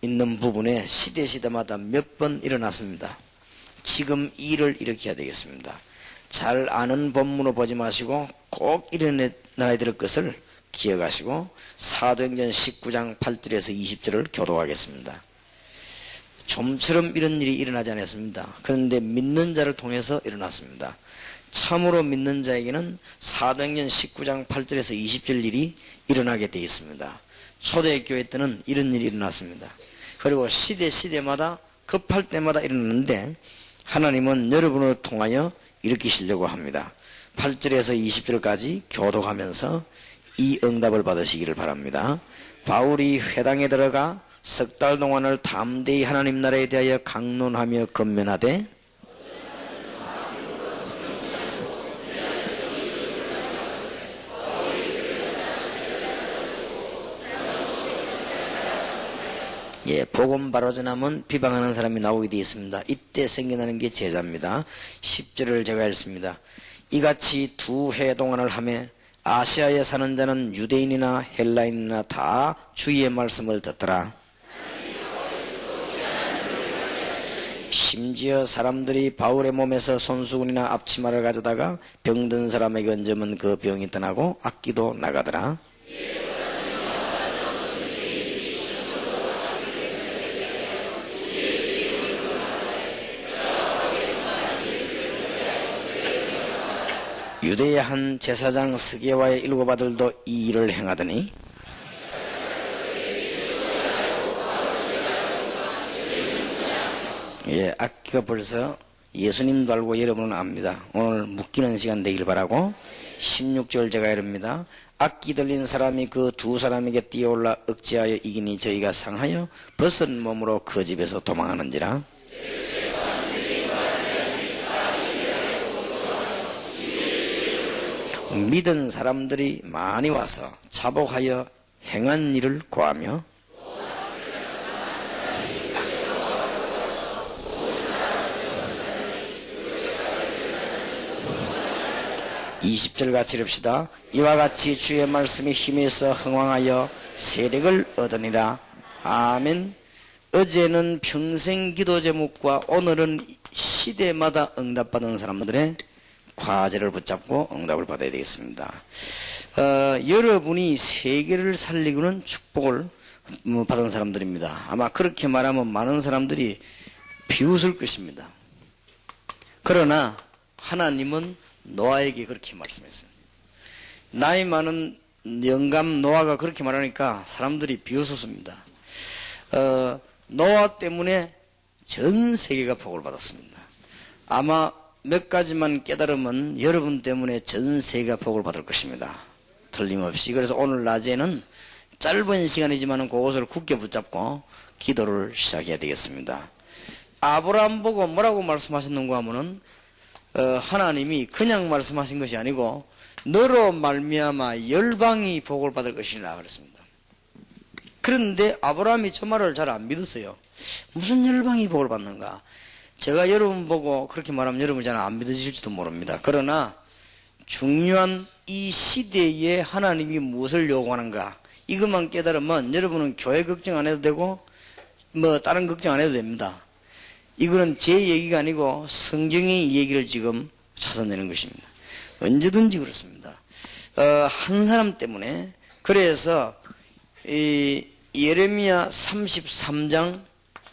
있는 부분에 시대마다 몇 번 일어났습니다. 지금 이 일을 일으켜야 되겠습니다. 잘 아는 본문을 보지 마시고 꼭 일어나야 될 것을 기억하시고 사도행전 19장 8절에서 20절을 교독하겠습니다. 좀처럼 이런 일이 일어나지 않았습니다. 그런데 믿는 자를 통해서 일어났습니다. 참으로 믿는 자에게는 사도행전 19장 8절에서 20절 일이 일어나게 되어 있습니다. 초대교회 때는 이런 일이 일어났습니다. 그리고 시대마다 급할 때마다 일어났는데 하나님은 여러분을 통하여 일으키시려고 합니다. 8절에서 20절까지 교독하면서 이 응답을 받으시기를 바랍니다. 바울이 회당에 들어가 석 달 동안을 담대히 하나님 나라에 대하여 강론하며 건면하되 복음 바로 전하면 비방하는 사람이 나오게 되어 있습니다. 이때 생겨나는 게 제자입니다. 10절을 제가 읽습니다. 이같이 2해 동안을 하며 아시아에 사는 자는 유대인이나 헬라인이나 다 주의 말씀을 듣더라. 심지어 사람들이 바울의 몸에서 손수건이나 앞치마를 가져다가 병든 사람에게 얹으면 그 병이 떠나고 악기도 나가더라. 유대의 한 제사장 스게와의 7 아들도 이 일을 행하더니 악기가 벌써 예수님도 알고 여러분은 압니다. 오늘 묶이는 시간 되길 바라고 16절 제가 이릅니다. 악기 들린 사람이 그 2 사람에게 뛰어올라 억제하여 이기니 저희가 상하여 벗은 몸으로 그 집에서 도망하는지라. 믿은 사람들이 많이 와서 자복하여 행한 일을 고하며 20절 같이 읽읍시다. 이와 같이 주의 말씀이 힘에 있어 흥왕하여 세력을 얻으니라. 아멘. 어제는 평생 기도 제목과 오늘은 시대마다 응답받은 사람들의 과제를 붙잡고 응답을 받아야 되겠습니다. 여러분이 세계를 살리고는 축복을 받은 사람들입니다. 아마 그렇게 말하면 많은 사람들이 비웃을 것입니다. 그러나 하나님은 노아에게 그렇게 말씀했습니다. 나이 많은 영감 노아가 그렇게 말하니까 사람들이 비웃었습니다. 노아 때문에 전 세계가 복을 받았습니다. 아마 몇 가지만 깨달으면 여러분 때문에 전 세계가 복을 받을 것입니다. 틀림없이. 그래서 오늘 낮에는 짧은 시간이지만 그것을 굳게 붙잡고 기도를 시작해야 되겠습니다. 아브라함 보고 뭐라고 말씀하셨는가 하면은 하나님이 그냥 말씀하신 것이 아니고 너로 말미암아 열방이 복을 받을 것이라 그랬습니다. 그런데 아브라함이 저 말을 잘 안 믿었어요. 무슨 열방이 복을 받는가? 제가 여러분 보고 그렇게 말하면 여러분이 잘 안 믿으실지도 모릅니다. 그러나 중요한 이 시대에 하나님이 무엇을 요구하는가 이것만 깨달으면 여러분은 교회 걱정 안 해도 되고 뭐 다른 걱정 안 해도 됩니다. 이거는 제 얘기가 아니고 성경의 얘기를 지금 찾아내는 것입니다. 언제든지 그렇습니다. 한 사람 때문에. 그래서 이 예레미야 33장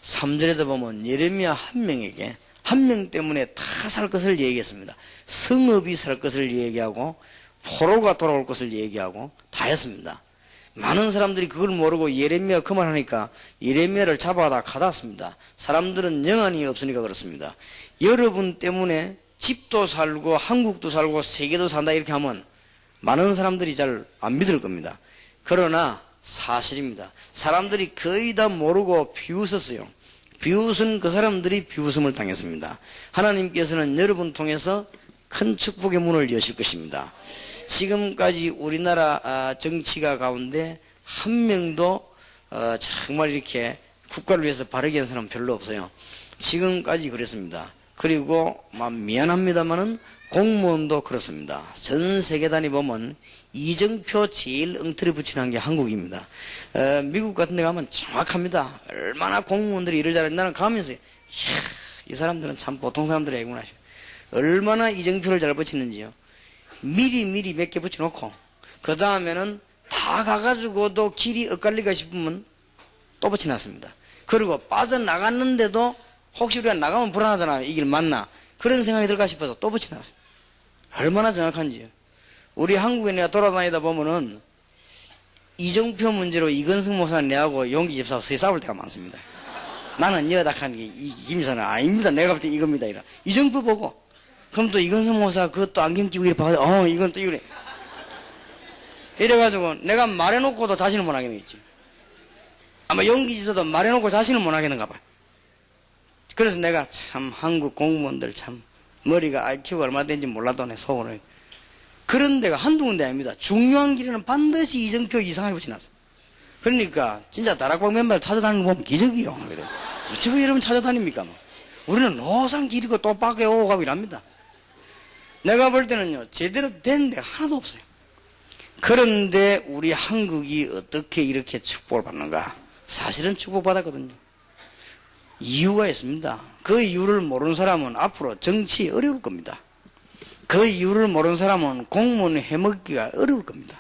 3절에도 보면 예레미야 한 명 때문에 다 살 것을 얘기했습니다. 성읍이 살 것을 얘기하고 포로가 돌아올 것을 얘기하고 다 했습니다. 많은 사람들이 그걸 모르고 예레미야 그만하니까 예레미야를 잡아다 가뒀습니다. 사람들은 영안이 없으니까 그렇습니다. 여러분 때문에 집도 살고 한국도 살고 세계도 산다 이렇게 하면 많은 사람들이 잘 안 믿을 겁니다. 그러나 사실입니다. 사람들이 거의 다 모르고 비웃었어요. 비웃은 그 사람들이 비웃음을 당했습니다. 하나님께서는 여러분 통해서 큰 축복의 문을 여실 것입니다. 지금까지 우리나라 정치가 가운데 한 명도 정말 이렇게 국가를 위해서 바르게 한 사람은 별로 없어요. 지금까지 그랬습니다. 그리고 미안합니다만은 공무원도 그렇습니다. 전 세계 단위 보면 이정표 제일 엉터리 붙이는 게 한국입니다. 미국 같은 데 가면 정확합니다. 얼마나 공무원들이 일을 잘하는지 나는 가면서 이 사람들은 참 보통 사람들이 아니구나. 얼마나 이정표를 잘 붙이는지요. 미리 몇 개 붙여놓고 그 다음에는 다 가가지고도 길이 엇갈리가 싶으면 또 붙여놨습니다. 그리고 빠져나갔는데도 혹시 우리가 나가면 불안하잖아요. 이 길 맞나? 그런 생각이 들까 싶어서 또 붙여놨습니다. 얼마나 정확한지요. 우리 한국에 내가 돌아다니다 보면은 이정표 문제로 이건승 목사 내하고 용기 집사하고 서희 싸울 때가 많습니다. 나는 여닥한 게 김사는 아닙니다. 내가 볼 때 이겁니다. 이라. 이정표 보고 그럼 또 이건승 목사 그것도 안경 끼고 이래 봐가지고 이건 또 이래. 이래가지고 내가 말해놓고도 자신을 못 하겠는지. 아마 용기 집사도 말해놓고 자신을 못 하겠는가 봐. 그래서 내가 참 한국 공무원들 참 머리가 IQ가 얼마 되는지 몰라도 내 속으로. 그런 데가 한두 군데 아닙니다. 중요한 길에는 반드시 이정표 이상하게 붙여놨어. 그러니까 진짜 다락방 멤버를 찾아다니는 거 보면 기적이요. 어쩌고 이러면 찾아다닙니까? 우리는 노상 길이고 또 밖에 오고 가고 이랍니다. 내가 볼 때는요 제대로 된 데가 하나도 없어요. 그런데 우리 한국이 어떻게 이렇게 축복을 받는가? 사실은 축복받았거든요. 이유가 있습니다. 그 이유를 모르는 사람은 앞으로 정치 어려울 겁니다. 그 이유를 모르는 사람은 공무원 해먹기가 어려울 겁니다.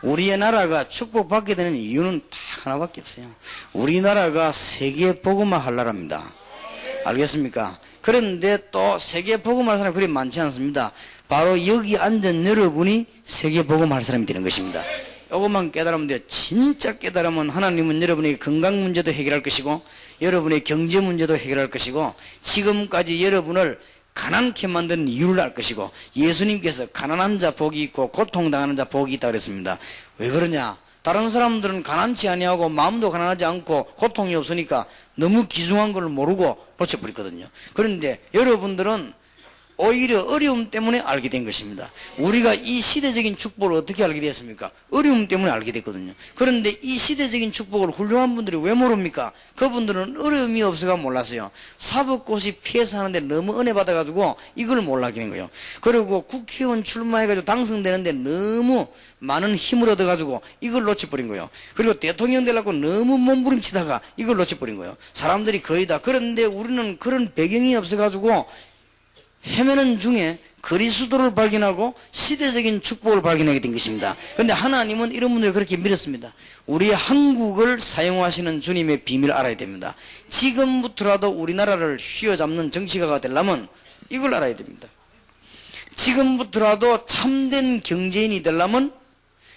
우리의 나라가 축복받게 되는 이유는 딱 하나밖에 없어요. 우리나라가 세계 복음화할 나라입니다. 알겠습니까? 그런데 또 세계 복음화할 사람이 그리 많지 않습니다. 바로 여기 앉은 여러분이 세계 복음화할 사람이 되는 것입니다. 이것만 깨달으면 돼요. 진짜 깨달으면 하나님은 여러분의 건강 문제도 해결할 것이고 여러분의 경제 문제도 해결할 것이고 지금까지 여러분을 가난케 만든 이유를 알 것이고 예수님께서 가난한 자 복이 있고 고통당하는 자 복이 있다고 그랬습니다. 왜 그러냐? 다른 사람들은 가난치 아니하고 마음도 가난하지 않고 고통이 없으니까 너무 귀중한 걸 모르고 놓쳐버렸거든요. 그런데 여러분들은 오히려 어려움 때문에 알게 된 것입니다. 우리가 이 시대적인 축복을 어떻게 알게 되었습니까? 어려움 때문에 알게 됐거든요. 그런데 이 시대적인 축복을 훌륭한 분들이 왜 모릅니까? 그분들은 어려움이 없어가 몰랐어요. 사법고시 피해서 하는데 너무 은혜 받아가지고 이걸 몰라게 된 거예요. 그리고 국회의원 출마해가지고 당선되는데 너무 많은 힘을 얻어가지고 이걸 놓쳐버린 거예요. 그리고 대통령 되려고 너무 몸부림치다가 이걸 놓쳐버린 거예요. 사람들이 거의 다. 그런데 우리는 그런 배경이 없어가지고 헤매는 중에 그리스도를 발견하고 시대적인 축복을 발견하게 된 것입니다. 그런데 하나님은 이런 분들을 그렇게 밀었습니다. 우리 한국을 사용하시는 주님의 비밀을 알아야 됩니다. 지금부터라도 우리나라를 휘어잡는 정치가가 되려면 이걸 알아야 됩니다. 지금부터라도 참된 경제인이 되려면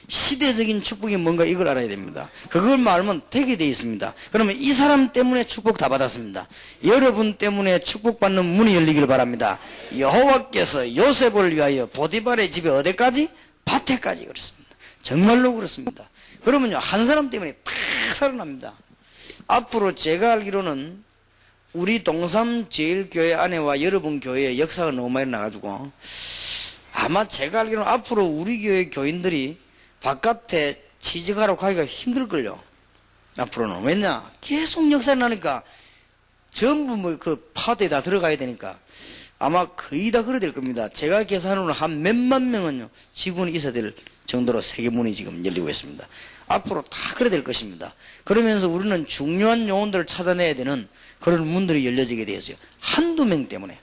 시대적인 축복이 뭔가 이걸 알아야 됩니다. 그걸 알면 되게 되어 있습니다. 그러면 이 사람 때문에 축복 다 받았습니다. 여러분 때문에 축복받는 문이 열리기를 바랍니다. 여호와께서 요셉을 위하여 보디발의 집에 어디까지? 밭에까지 그렇습니다. 정말로 그렇습니다. 그러면요 한 사람 때문에 탁 살아납니다. 앞으로 제가 알기로는 우리 동삼제일교회 안에와 여러분 교회의 역사가 너무 많이 나가지고 아마 제가 알기로는 앞으로 우리 교회 교인들이 바깥에 취직하러 가기가 힘들걸요. 앞으로는. 왜냐? 계속 역사를 나니까 전부 그 파도에 다 들어가야 되니까 아마 거의 다 그래 될 겁니다. 제가 계산으로는 한 몇만 명은요, 지구는 있어야 될 정도로 세계문이 지금 열리고 있습니다. 앞으로 다 그래 될 것입니다. 그러면서 우리는 중요한 영혼들을 찾아내야 되는 그런 문들이 열려지게 되었어요. 한두 명 때문에.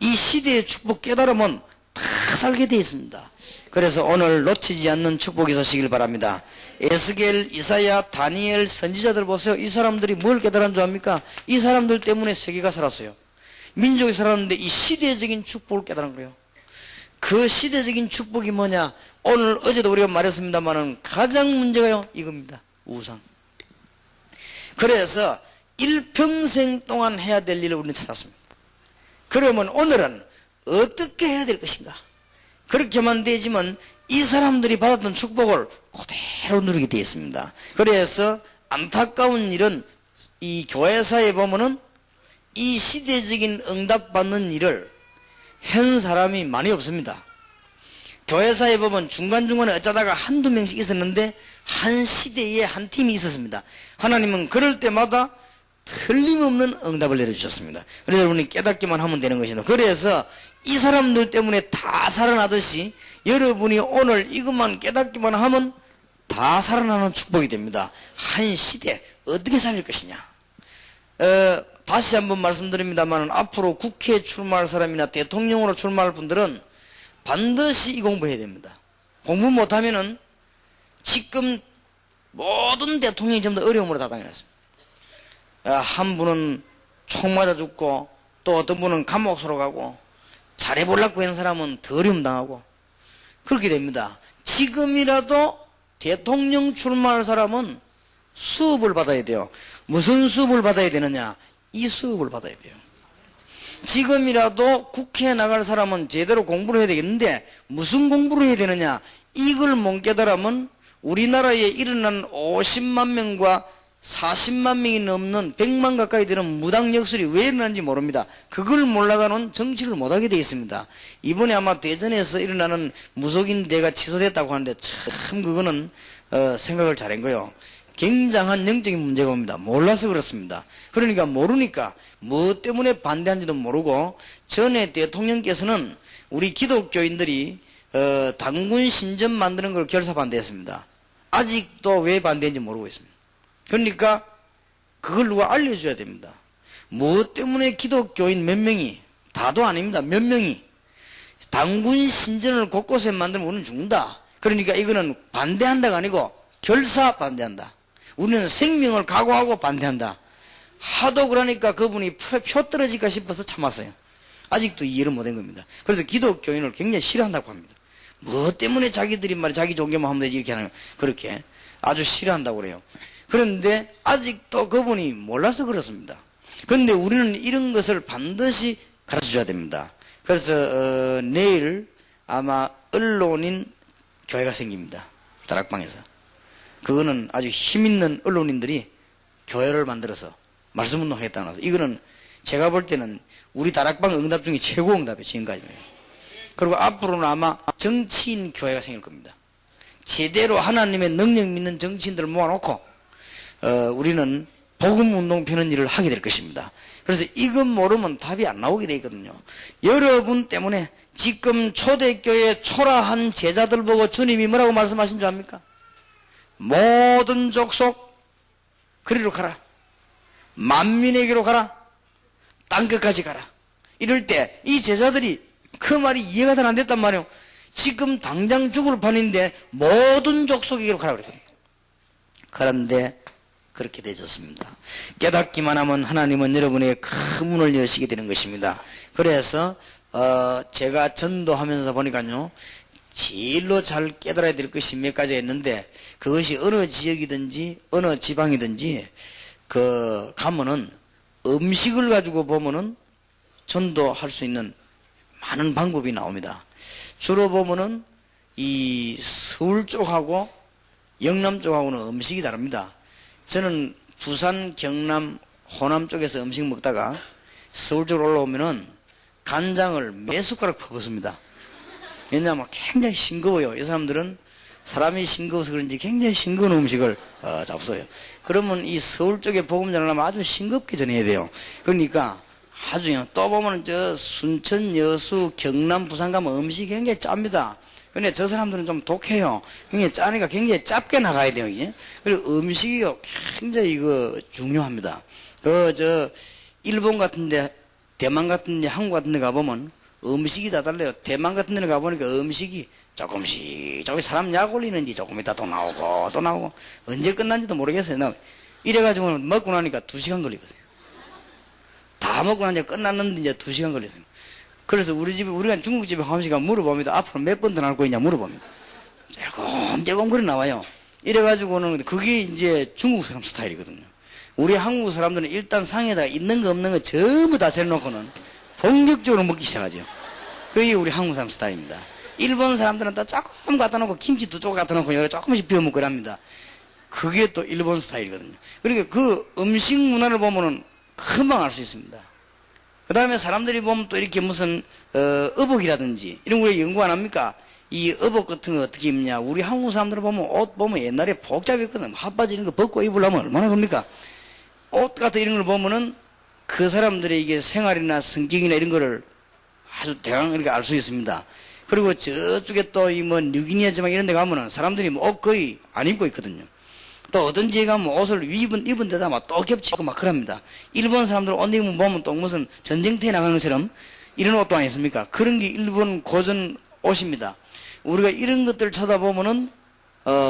이 시대의 축복 깨달으면 다 살게 되어 있습니다. 그래서 오늘 놓치지 않는 축복이 있으시길 바랍니다. 에스겔, 이사야, 다니엘, 선지자들 보세요. 이 사람들이 뭘 깨달은 줄 압니까? 이 사람들 때문에 세계가 살았어요. 민족이 살았는데 이 시대적인 축복을 깨달은 거예요. 그 시대적인 축복이 뭐냐? 오늘 어제도 우리가 말했습니다만은 가장 문제가요 이겁니다. 우상. 그래서 일평생 동안 해야 될 일을 우리는 찾았습니다. 그러면 오늘은 어떻게 해야 될 것인가? 그렇게만 되지만 이 사람들이 받았던 축복을 그대로 누리게 되어 있습니다. 그래서 안타까운 일은 이 교회사에 보면은 이 시대적인 응답받는 일을 한 사람이 많이 없습니다. 교회사에 보면 중간중간에 어쩌다가 한두 명씩 있었는데 한 시대에 한 팀이 있었습니다. 하나님은 그럴 때마다 틀림없는 응답을 내려주셨습니다. 그래서 여러분이 깨닫기만 하면 되는 것입니다. 그래서 이 사람들 때문에 다 살아나듯이 여러분이 오늘 이것만 깨닫기만 하면 다 살아나는 축복이 됩니다. 한 시대 어떻게 살릴 것이냐. 다시 한번 말씀드립니다만 앞으로 국회에 출마할 사람이나 대통령으로 출마할 분들은 반드시 이 공부해야 됩니다. 공부 못하면은 지금 모든 대통령이 전부 다 어려움으로 다 당했습니다. 한 분은 총 맞아 죽고 또 어떤 분은 감옥으로 가고 잘해보려고 한 사람은 더 어려움 당하고 그렇게 됩니다. 지금이라도 대통령 출마할 사람은 수업을 받아야 돼요. 무슨 수업을 받아야 되느냐? 이 수업을 받아야 돼요. 지금이라도 국회에 나갈 사람은 제대로 공부를 해야 되겠는데 무슨 공부를 해야 되느냐? 이걸 못 깨달으면 우리나라에 일어난 50만 명과 40만 명이 넘는 100만 가까이 되는 무당 역술이 왜 일어나는지 모릅니다. 그걸 몰라가는 정치를 못하게 되어 있습니다. 이번에 아마 대전에서 일어나는 무속인 대가 취소됐다고 하는데 참 그거는 생각을 잘한 거예요. 굉장한 영적인 문제가 옵니다. 몰라서 그렇습니다. 그러니까 모르니까 뭐 때문에 반대한지도 모르고 전에 대통령께서는 우리 기독교인들이 당군 신전 만드는 걸 결사 반대했습니다. 아직도 왜 반대인지 모르고 있습니다. 그러니까 그걸 누가 알려줘야 됩니다. 무엇 때문에 기독교인 몇 명이, 다도 아닙니다. 몇 명이 당군 신전을 곳곳에 만들면 우리는 죽는다. 그러니까 이거는 반대한다가 아니고 결사 반대한다. 우리는 생명을 각오하고 반대한다. 하도 그러니까 그분이 표 떨어질까 싶어서 참았어요. 아직도 이해를 못한 겁니다. 그래서 기독교인을 굉장히 싫어한다고 합니다. 무엇 때문에 자기들이 말이야 자기 종교만 하면 되지 이렇게 하는 그렇게 아주 싫어한다고 그래요. 그런데 아직도 그분이 몰라서 그렇습니다. 그런데 우리는 이런 것을 반드시 가르쳐줘야 됩니다. 그래서 내일 아마 언론인 교회가 생깁니다. 다락방에서. 그거는 아주 힘있는 언론인들이 교회를 만들어서 말씀운동하겠다는 거죠. 이거는 제가 볼 때는 우리 다락방 응답 중에 최고 응답이에요. 지금까지. 그리고 앞으로는 아마 정치인 교회가 생길 겁니다. 제대로 하나님의 능력 믿는 정치인들을 모아놓고 우리는 복음운동 펴는 일을 하게 될 것입니다. 그래서 이것 모르면 답이 안 나오게 돼 있거든요. 여러분 때문에 지금 초대교회 초라한 제자들 보고 주님이 뭐라고 말씀하신 줄 압니까? 모든 족속 그리로 가라. 만민에게로 가라. 땅끝까지 가라. 이럴 때 이 제자들이 그 말이 이해가 잘 안 됐단 말이에요. 지금 당장 죽을 판인데 모든 족속에게로 가라 그랬거든요. 그런데 그렇게 되졌습니다. 깨닫기만 하면 하나님은 여러분에게 큰 문을 여시게 되는 것입니다. 그래서 제가 전도하면서 보니까요, 제일로 잘 깨달아야 될 것이 몇 가지가 있는데 그것이 어느 지역이든지 어느 지방이든지 가면은 음식을 가지고 보면은 전도할 수 있는 많은 방법이 나옵니다. 주로 보면은 이 서울 쪽하고 영남 쪽하고는 음식이 다릅니다. 저는 부산, 경남, 호남 쪽에서 음식 먹다가 서울 쪽으로 올라오면은 간장을 몇 숟가락 퍼붓습니다. 왜냐하면 굉장히 싱거워요. 이 사람들은 사람이 싱거워서 그런지 굉장히 싱거운 음식을 잡숴요. 그러면 이 서울 쪽에 복음 전하려면 아주 싱겁게 전해야 돼요. 그러니까 아주요. 또 보면 저 순천, 여수, 경남, 부산 가면 음식이 굉장히 짭니다. 근데 저 사람들은 좀 독해요. 굉장히 짜니까 굉장히 짭게 나가야 돼요, 이제. 그리고 음식이요, 굉장히 중요합니다. 일본 같은데, 대만 같은데, 한국 같은데 가보면 음식이 다 달라요. 대만 같은 데는 가보니까 음식이 조금씩 사람 약 올리는지 조금 있다 또 나오고, 언제 끝난지도 모르겠어요. 이래가지고 먹고 나니까 2시간 걸리거든요. 다 먹고 나니까 끝났는데 이제 2시간 걸렸어요. 그래서 우리가 중국집에 가면서 물어봅니다. 앞으로 몇 번 더 나올 거냐 물어봅니다. 찔끔찔끔거리 나와요. 이래가지고는 그게 이제 중국 사람 스타일이거든요. 우리 한국 사람들은 일단 상에다가 있는 거 없는 거 전부 다 재놓고는 본격적으로 먹기 시작하죠. 그게 우리 한국 사람 스타일입니다. 일본 사람들은 또 조금 갖다 놓고 김치 2조각 갖다 놓고 여러 조금씩 비워 먹고 합니다. 그게 또 일본 스타일이거든요. 그러니까 그 음식 문화를 보면은 금방 알 수 있습니다. 그 다음에 사람들이 보면 또 이렇게 무슨 의복이라든지 이런 거 연구 안 합니까? 이 의복 같은 거 어떻게 입냐? 우리 한국 사람들 보면 옷 보면 옛날에 복잡했거든. 핫바지 이런 거 벗고 입으려면 얼마나 겁니까? 옷 같은 이런 걸 보면은 그 사람들의 이게 생활이나 성격이나 이런 거를 아주 대강 이렇게 알 수 있습니다. 그리고 저쪽에 또 이 뭐 뉴기니아 지방 이런 데 가면은 사람들이 뭐 옷 거의 안 입고 있거든요. 또 어떤 지에 가면 옷을 입은 데다 막 또 겹치고 막 그럽니다. 일본 사람들 옷 입으면 보면 또 무슨 전쟁터에 나가는 것처럼 이런 옷도 아니습니까? 그런 게 일본 고전 옷입니다. 우리가 이런 것들을 쳐다보면은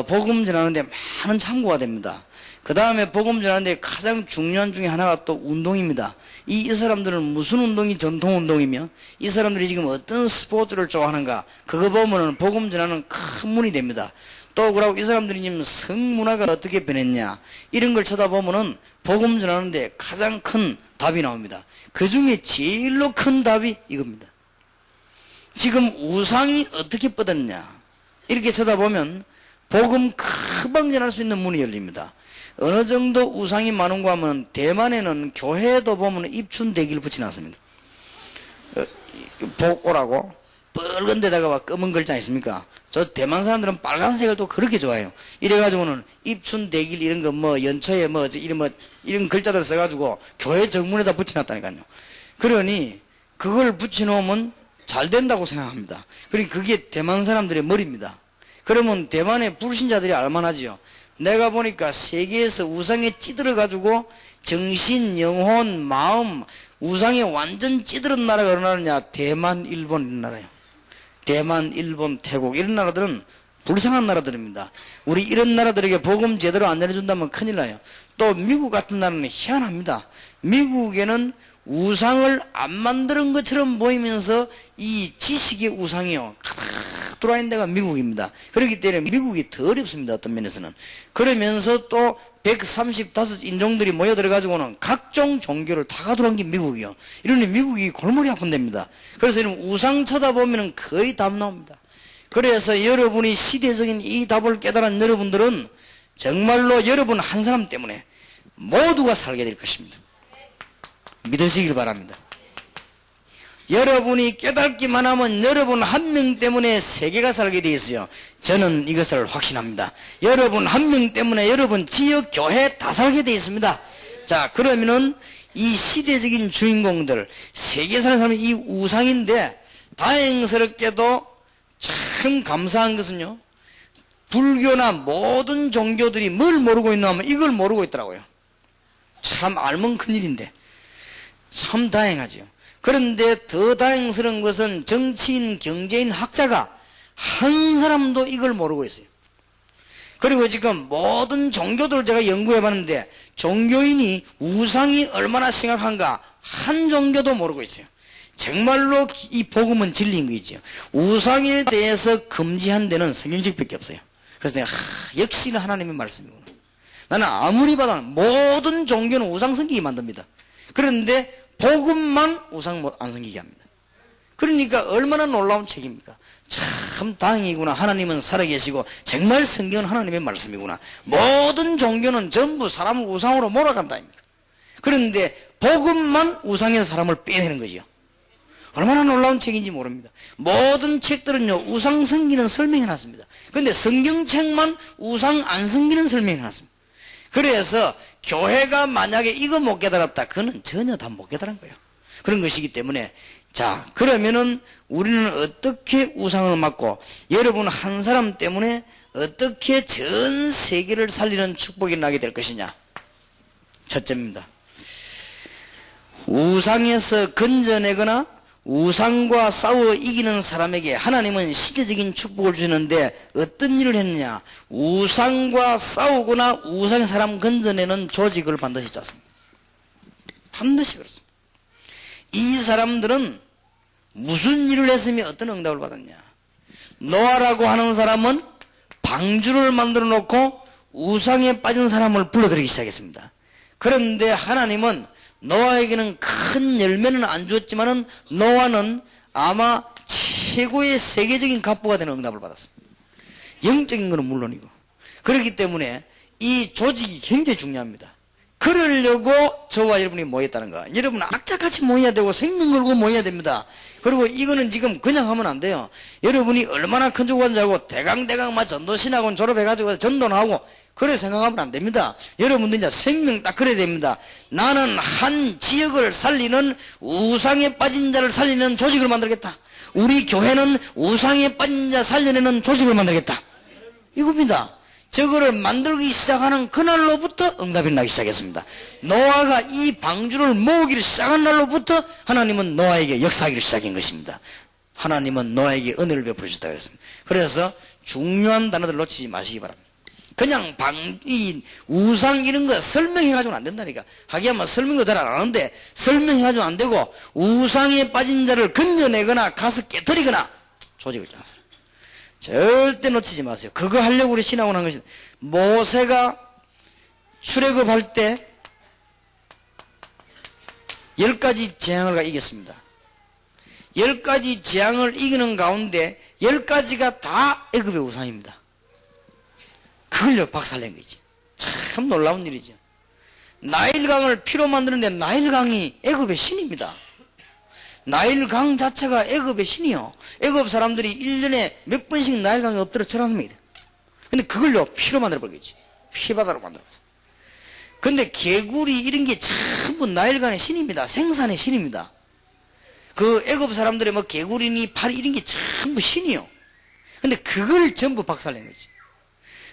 복음 전하는데 많은 참고가 됩니다. 그 다음에 복음 전하는데 가장 중요한 중에 하나가 또 운동입니다. 이 사람들은 무슨 운동이 전통 운동이며 이 사람들이 지금 어떤 스포츠를 좋아하는가 그거 보면은 복음 전하는 큰 문이 됩니다. 또 그러고 이 사람들이 지금 성문화가 어떻게 변했냐 이런 걸 쳐다보면은 복음 전하는데 가장 큰 답이 나옵니다. 그 중에 제일로 큰 답이 이겁니다. 지금 우상이 어떻게 뻗었냐 이렇게 쳐다보면 복음 금방 전할 수 있는 문이 열립니다. 어느 정도 우상이 많은가 하면 대만에는 교회도 보면 입춘대기를 붙여놨습니다. 복오라고 뻘건 데다가 검은 글자 있습니까? 저 대만 사람들은 빨간색을 또 그렇게 좋아해요. 이래가지고는 입춘대길 이런 거 뭐 연초에 이런 글자들 써가지고 교회 정문에다 붙여놨다니까요. 그러니 그걸 붙여놓으면 잘 된다고 생각합니다. 그러니 그게 대만 사람들의 머리입니다. 그러면 대만의 불신자들이 알만하지요. 내가 보니까 세계에서 우상에 찌들어가지고 정신, 영혼, 마음, 우상에 완전 찌들은 나라가 어느 나라냐? 대만, 일본 이런 나라예요. 대만, 일본, 태국 이런 나라들은 불쌍한 나라들입니다. 우리 이런 나라들에게 복음 제대로 안 전해준다면 큰일 나요. 또 미국 같은 나라는 희한합니다. 미국에는 우상을 안 만드는 것처럼 보이면서 이 지식의 우상이요 가득 들어있는 데가 미국입니다. 그렇기 때문에 미국이 더 어렵습니다. 어떤 면에서는. 그러면서 또 135인종들이 모여들어가지고는 각종 종교를 다 가두는 게 미국이요. 이러니 미국이 골머리 아픈 데입니다. 그래서 이런 우상 쳐다보면 거의 답 나옵니다. 그래서 여러분이 시대적인 이 답을 깨달은 여러분들은 정말로 여러분 한 사람 때문에 모두가 살게 될 것입니다. 믿으시길 바랍니다. 여러분이 깨닫기만 하면 여러분 한 명 때문에 세계가 살게 되어 있어요. 저는 이것을 확신합니다. 여러분 한 명 때문에 여러분 지역 교회 다 살게 되어 있습니다. 자, 그러면은 이 시대적인 주인공들, 세계 사는 사람이 이 우상인데 다행스럽게도 참 감사한 것은요. 불교나 모든 종교들이 뭘 모르고 있나 하면 이걸 모르고 있더라고요. 참 알면 큰일인데. 참 다행하지요. 그런데 더 다행스러운 것은 정치인, 경제인, 학자가 한 사람도 이걸 모르고 있어요. 그리고 지금 모든 종교들을 제가 연구해봤는데 종교인이 우상이 얼마나 심각한가 한 종교도 모르고 있어요. 정말로 이 복음은 진리인 거죠. 우상에 대해서 금지한 데는 성경책밖에 없어요. 그래서 내가 역시나 하나님의 말씀이구나. 나는 아무리 봐도 모든 종교는 우상 섬기게 만듭니다. 그런데 복음만 우상 안 섬기게 합니다. 그러니까 얼마나 놀라운 책입니까? 참 다행이구나. 하나님은 살아계시고 정말 성경은 하나님의 말씀이구나. 모든 종교는 전부 사람을 우상으로 몰아간다 입니다. 그런데 복음만 우상에서 사람을 빼내는 거죠. 얼마나 놀라운 책인지 모릅니다. 모든 책들은요 우상 섬기는 설명해놨습니다. 그런데 성경책만 우상 안 섬기는 설명해놨습니다. 그래서 교회가 만약에 이거 못 깨달았다, 그거는 전혀 다 못 깨달은 거예요. 그런 것이기 때문에 자, 그러면은 우리는 어떻게 우상을 막고 여러분 한 사람 때문에 어떻게 전 세계를 살리는 축복이 나게 될 것이냐. 첫째입니다. 우상에서 건져내거나 우상과 싸워 이기는 사람에게 하나님은 시대적인 축복을 주는데 어떤 일을 했느냐. 우상과 싸우거나 우상의 사람 건져내는 조직을 반드시 짰습니다. 반드시 그렇습니다. 이 사람들은 무슨 일을 했으면 어떤 응답을 받았냐. 노아라고 하는 사람은 방주를 만들어 놓고 우상에 빠진 사람을 불러들이기 시작했습니다. 그런데 하나님은 노아에게는 큰 열매는 안 주었지만은 노아는 아마 최고의 세계적인 갑부가 되는 응답을 받았습니다. 영적인 것은 물론이고. 그렇기 때문에 이 조직이 굉장히 중요합니다. 그러려고 저와 여러분이 모였다는 거. 여러분 악착같이 모여야 되고 생명 걸고 모여야 됩니다. 그리고 이거는 지금 그냥 하면 안 돼요. 여러분이 얼마나 큰 주관인지 알고 대강대강 막 전도신학원 졸업해가지고 전도는 하고 그래 생각하면 안 됩니다. 여러분들 이제 생명 딱 그래야 됩니다. 나는 한 지역을 살리는 우상에 빠진 자를 살리는 조직을 만들겠다. 우리 교회는 우상에 빠진 자 살려내는 조직을 만들겠다. 이겁니다. 저거를 만들기 시작하는 그날로부터 응답이 나기 시작했습니다. 노아가 이 방주를 모으기를 시작한 날로부터 하나님은 노아에게 역사하기를 시작한 것입니다. 하나님은 노아에게 은혜를 베풀으셨다 그랬습니다. 그래서 중요한 단어들 놓치지 마시기 바랍니다. 그냥 이 우상 이런 거 설명해가지고는 안 된다니까. 하기야만 설명도 잘 안 하는데 설명해가지고는 안 되고, 우상에 빠진 자를 건져내거나 가서 깨뜨리거나 조직을 짜서 절대 놓치지 마세요. 그거 하려고 우리 신학원 한 것이, 모세가 출애굽할 때 10가지 재앙을 이겼습니다. 10가지 재앙을 이기는 가운데 10가지가 다 애굽의 우상입니다. 그걸요 박살낸 거지. 참 놀라운 일이죠. 나일강을 피로 만드는데 나일강이 애굽의 신입니다. 나일강 자체가 애굽의 신이요. 애굽 사람들이 1년에 몇 번씩 나일강에 엎드려 절합니다. 근데 그걸요 피로 만들어버리겠지. 피바다로 만들어버렸어. 근데 개구리 이런 게 전부 나일강의 신입니다. 생산의 신입니다. 그 애굽 사람들의 뭐 개구리니 파리 이런 게 전부 신이요. 근데 그걸 전부 박살낸 거지.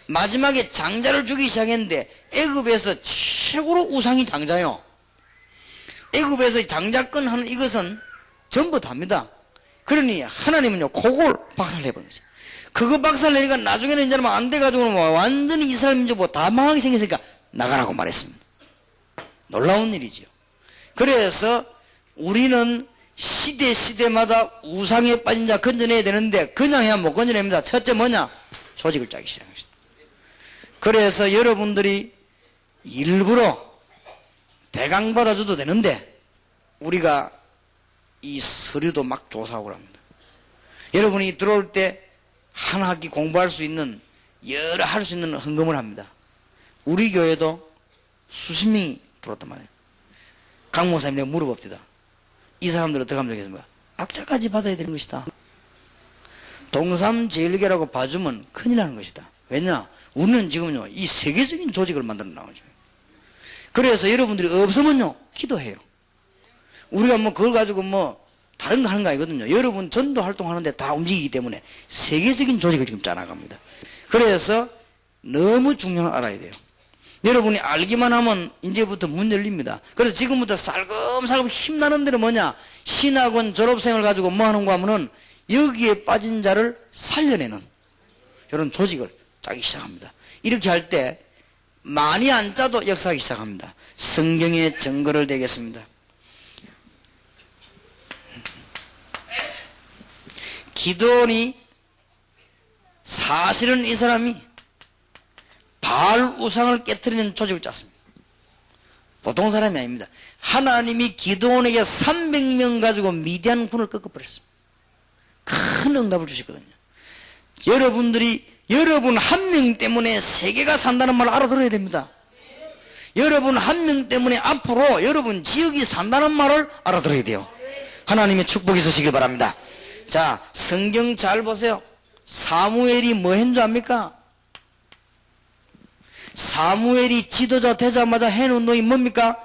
마지막에 장자를 주기 시작했는데 애굽에서 최고로 우상이 장자요. 애굽에서 장자권 하는 이것은 전부 답니다. 그러니 하나님은요 그걸 박살내버린 거죠. 그거 박살내니까 나중에는 이제는 안 돼가지고 완전히 이스라엘 민족보고 다 망하게 생겼으니까 나가라고 말했습니다. 놀라운 일이죠. 그래서 우리는 시대마다 우상에 빠진 자 건져내야 되는데 그냥 해야 못 건져냅니다. 첫째 뭐냐? 조직을 짜기 시작한 것이다. 그래서 여러분들이 일부러 대강 받아줘도 되는데 우리가 이 서류도 막 조사하고 합니다. 여러분이 들어올 때 한 학기 공부할 수 있는 여러 할 수 있는 헌금을 합니다. 우리 교회도 수십 명이 들어왔단 말이에요. 강 목사님 내가 물어봅시다. 이 사람들 어떻게 하면 되겠습니까? 악자까지 받아야 되는 것이다. 동삼제일교라고 봐주면 큰일 나는 것이다. 왜냐? 우리는 지금요 이 세계적인 조직을 만들어 나오죠. 그래서 여러분들이 없으면요 기도해요. 우리가 뭐 그걸 가지고 뭐 다른 거 하는 거 아니거든요. 여러분 전도 활동하는데 다 움직이기 때문에 세계적인 조직을 지금 짜나갑니다. 그래서 너무 중요한 걸 알아야 돼요. 여러분이 알기만 하면 이제부터 문 열립니다. 그래서 지금부터 살금살금 힘나는 데는 뭐냐? 신학원 졸업생을 가지고 뭐 하는 거 하면은 여기에 빠진 자를 살려내는 이런 조직을 짜기 시작합니다. 이렇게 할 때 많이 안 짜도 역사하기 시작합니다. 성경의 증거를 대겠습니다. 기드온이 사실은 이 사람이 바알 우상을 깨뜨리는 조직을 짰습니다. 보통 사람이 아닙니다. 하나님이 기드온에게 300명 가지고 미디안 군을 꺾어버렸습니다. 큰 응답을 주시거든요. 여러분 한 명 때문에 세계가 산다는 말을 알아들어야 됩니다. 여러분 한 명 때문에 앞으로 여러분 지역이 산다는 말을 알아들어야 돼요. 하나님의 축복이 있으시길 바랍니다. 자, 성경 잘 보세요. 사무엘이 뭐 했는 줄 압니까? 사무엘이 지도자 되자마자 해놓은 운동이 뭡니까?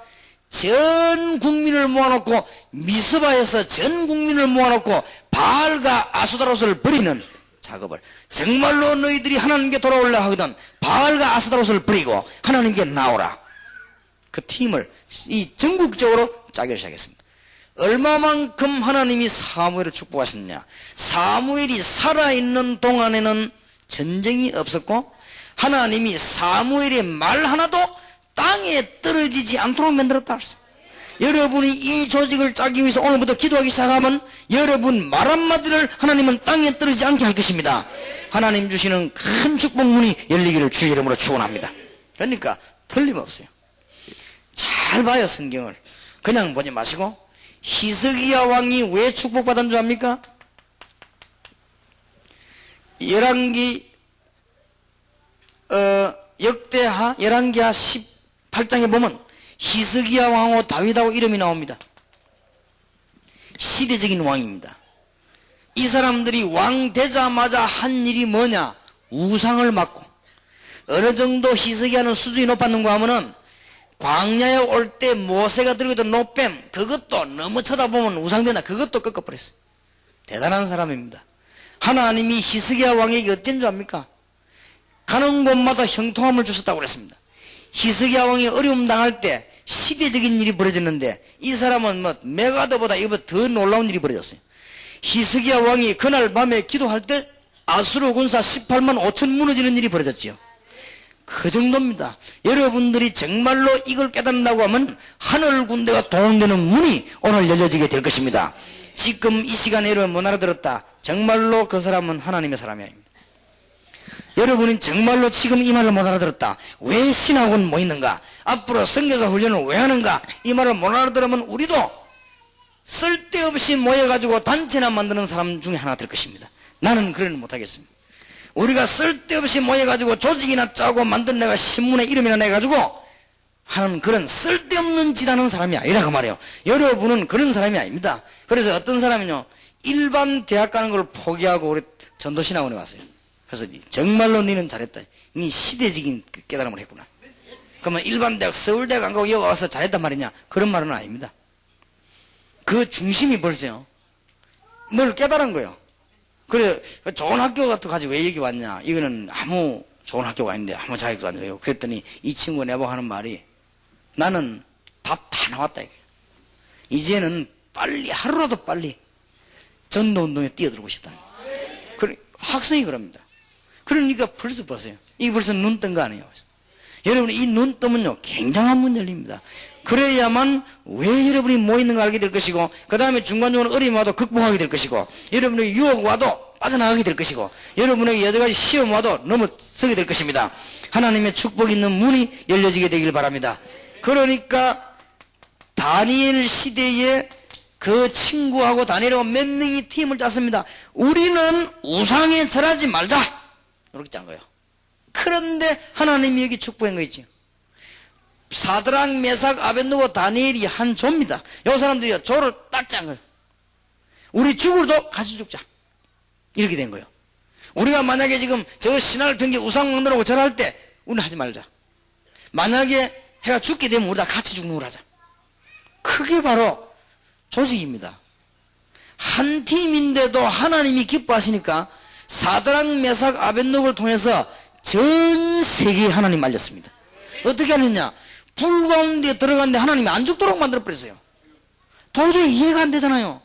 전 국민을 모아놓고 미스바에서 전 국민을 모아놓고 바알과 아스타롯을 버리는 작업을, 정말로 너희들이 하나님께 돌아오려 하거든 바알과 아스타롯을 버리고 하나님께 나오라. 그 팀을 이 전국적으로 짜기 시작했습니다. 얼마만큼 하나님이 사무엘을 축복하셨냐? 사무엘이 살아있는 동안에는 전쟁이 없었고 하나님이 사무엘의 말 하나도 땅에 떨어지지 않도록 만들었다. 여러분이 이 조직을 짜기 위해서 오늘부터 기도하기 시작하면 여러분 말 한마디를 하나님은 땅에 떨어지지 않게 할 것입니다. 하나님 주시는 큰 축복문이 열리기를 주의 이름으로 축원합니다. 그러니까 틀림없어요. 잘 봐요. 성경을 그냥 보지 마시고. 히스기야 왕이 왜 축복받은 줄 압니까? 열왕기 역대하 열왕기하 18장에 보면 히스기야 왕하고 다윗하고 이름이 나옵니다. 시대적인 왕입니다. 이 사람들이 왕 되자마자 한 일이 뭐냐? 우상을 맡고, 어느 정도 히스기야는 수준이 높았는가 하면은 광야에 올 때 모세가 들고 있던 노뱀, 그것도 너무 쳐다보면 우상되나 그것도 꺾어버렸어요. 대단한 사람입니다. 하나님이 히스기야 왕에게 어쩐 줄 압니까? 가는 곳마다 형통함을 주셨다고 그랬습니다. 히스기야 왕이 어려움 당할 때 시대적인 일이 벌어졌는데 이 사람은 뭐 메가드보다 이보다 더 놀라운 일이 벌어졌어요. 히스기야 왕이 그날 밤에 기도할 때 아수르 군사 18만 5천 무너지는 일이 벌어졌지요. 그 정도입니다. 여러분들이 정말로 이걸 깨닫는다고 하면 하늘 군대가 동원되는 문이 오늘 열려지게 될 것입니다. 지금 이 시간에 여러분 못 알아들었다. 정말로 그 사람은 하나님의 사람이 아닙니다. 여러분은 정말로 지금 이 말을 못 알아들었다. 왜 신학원 뭐 있는가? 앞으로 선교사 훈련을 왜 하는가? 이 말을 못 알아들으면 우리도 쓸데없이 모여가지고 단체나 만드는 사람 중에 하나 될 것입니다. 나는 그러는 못하겠습니다. 우리가 쓸데없이 모여가지고 조직이나 짜고 만든 내가 신문에 이름이나 내가지고 하는 그런 쓸데없는 짓 하는 사람이 아니라 그 말이에요. 여러분은 그런 사람이 아닙니다. 그래서 어떤 사람은요, 일반 대학 가는 걸 포기하고 우리 전도신학원에 왔어요. 그래서 정말로 너는 잘했다. 니 시대적인 깨달음을 했구나. 그러면 일반 대학, 서울대학 안 가고 여기 와서 잘했단 말이냐? 그런 말은 아닙니다. 그 중심이 벌써요. 뭘 깨달은 거예요. 그래, 좋은 학교 같은 거 가지고 왜 여기 왔냐? 이거는 아무 좋은 학교가 아닌데 아무 자격도 안 돼요. 그랬더니 이 친구가 내보고 하는 말이 나는 답 다 나왔다 이거예요. 이제는 빨리, 하루라도 빨리 전도운동에 뛰어들고 싶다. 그래, 학생이 그럽니다. 그러니까 벌써 보세요. 이게 벌써 눈 뜬 거 아니에요. 여러분, 이 눈 뜨면요, 굉장한 문 열립니다. 그래야만 왜 여러분이 뭐 있는가 알게 될 것이고, 그 다음에 중간중간 어려움이 와도 극복하게 될 것이고, 여러분에게 유혹 와도 빠져나가게 될 것이고, 여러분에게 여러 가지 시험 와도 넘어서게 될 것입니다. 하나님의 축복 있는 문이 열려지게 되길 바랍니다. 그러니까 다니엘 시대에 그 친구하고 다니엘하고 몇 명이 팀을 짰습니다. 우리는 우상에 절하지 말자, 이렇게 짠 거예요. 그런데 하나님이 여기 축복한 거 있지. 사드락, 메삭, 아벳느고, 다니엘이 한 조입니다. 이 사람들이 조를 딱 짠 거예요. 우리 죽어도 같이 죽자, 이렇게 된 거예요. 우리가 만약에 지금 저 신할 병기 우상 만들고 절할 때 우리는 하지 말자. 만약에 해가 죽게 되면 우리 다 같이 죽는 걸 하자. 그게 바로 조직입니다. 한 팀인데도 하나님이 기뻐하시니까 사드락, 메삭, 아벳느고를 통해서 전 세계에 하나님 알렸습니다. 어떻게 하느냐? 불 가운데 들어갔는데 하나님이 안 죽도록 만들어버렸어요. 도저히 이해가 안 되잖아요.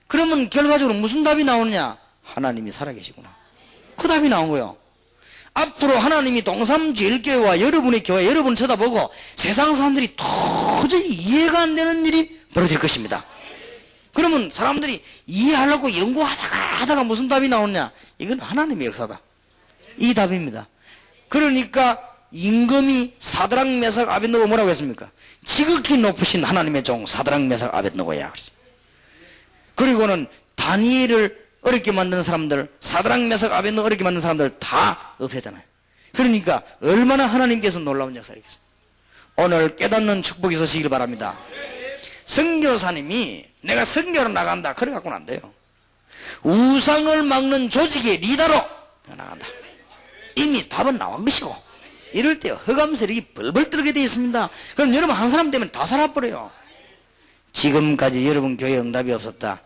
그러면 결과적으로 무슨 답이 나오느냐? 하나님이 살아계시구나. 그 답이 나온 거예요. 앞으로 하나님이 동삼제일교회와 여러분의 교회, 여러분을 쳐다보고 세상 사람들이 도저히 이해가 안 되는 일이 벌어질 것입니다. 그러면 사람들이 이해하려고 연구하다가 무슨 답이 나오느냐? 이건 하나님의 역사다. 이 답입니다. 그러니까 임금이 사드락, 메삭, 아벳느고 뭐라고 했습니까? 지극히 높으신 하나님의 종 사드락, 메삭, 아벳느고야. 그리고는 다니엘을 어렵게 만드는 사람들, 사드락, 메삭, 아벳느고 어렵게 만드는 사람들 다 없애잖아요. 그러니까 얼마나 하나님께서 놀라운 역사이겠어요. 오늘 깨닫는 축복이 있으시길 바랍니다. 선교사님이 내가 선교로 나간다 그래 갖고는 안 돼요. 우상을 막는 조직의 리더로 나간다. 이미 답은 나온 것이고, 이럴 때 허감 세력이 벌벌 떨게 되어 있습니다. 그럼 여러분 한 사람 되면 다 살아버려요. 지금까지 여러분 교회에 응답이 없었다,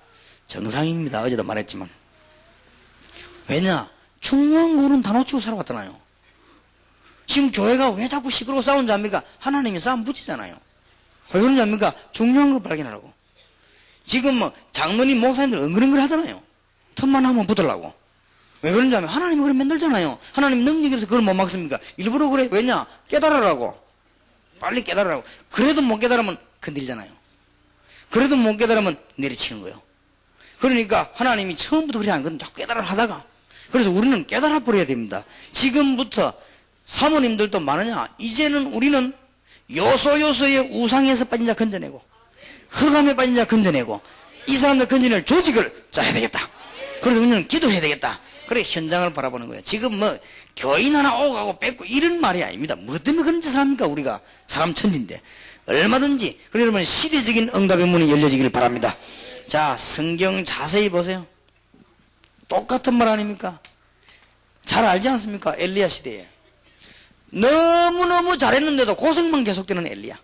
정상입니다. 어제도 말했지만. 왜냐? 중요한 거는 다 놓치고 살아왔잖아요. 지금 교회가 왜 자꾸 시끄러워 싸우는지 압니까? 하나님이 싸움 붙이잖아요. 왜 그런지 압니까? 중요한 거 발견하라고. 지금 뭐 장로님, 목사님들 은근은근 하잖아요. 틈만 하면 붙으려고. 왜 그런지 아면 하나님이 그걸 만들잖아요. 하나님 능력이 없어서 그걸 못 막습니까? 일부러 그래. 왜냐? 깨달으라고. 빨리 깨달으라고. 그래도 못 깨달으면 건들잖아요. 그래도 못 깨달으면 내리치는 거예요. 그러니까 하나님이 처음부터 그래 안 거든 자꾸 깨달으라 하다가, 그래서 우리는 깨달아 버려야 됩니다. 지금부터 사모님들도 많으냐? 이제는 우리는 요소요소의 우상에서 빠진 자 건져내고, 흑암에 빠진 자 건져내고, 이 사람들 건져낼 조직을 짜야 되겠다. 그래서 우리는 기도해야 되겠다. 그래 현장을 바라보는 거예요. 지금 뭐 교인 하나 오고 가고 뺏고 이런 말이 아닙니다. 뭐 때문에 그런 짓을 합니까? 우리가 사람 천지인데. 얼마든지. 그러면 시대적인 응답의 문이 열려지길 바랍니다. 자, 성경 자세히 보세요. 똑같은 말 아닙니까? 잘 알지 않습니까? 엘리야 시대에 너무너무 잘했는데도 고생만 계속되는 엘리야.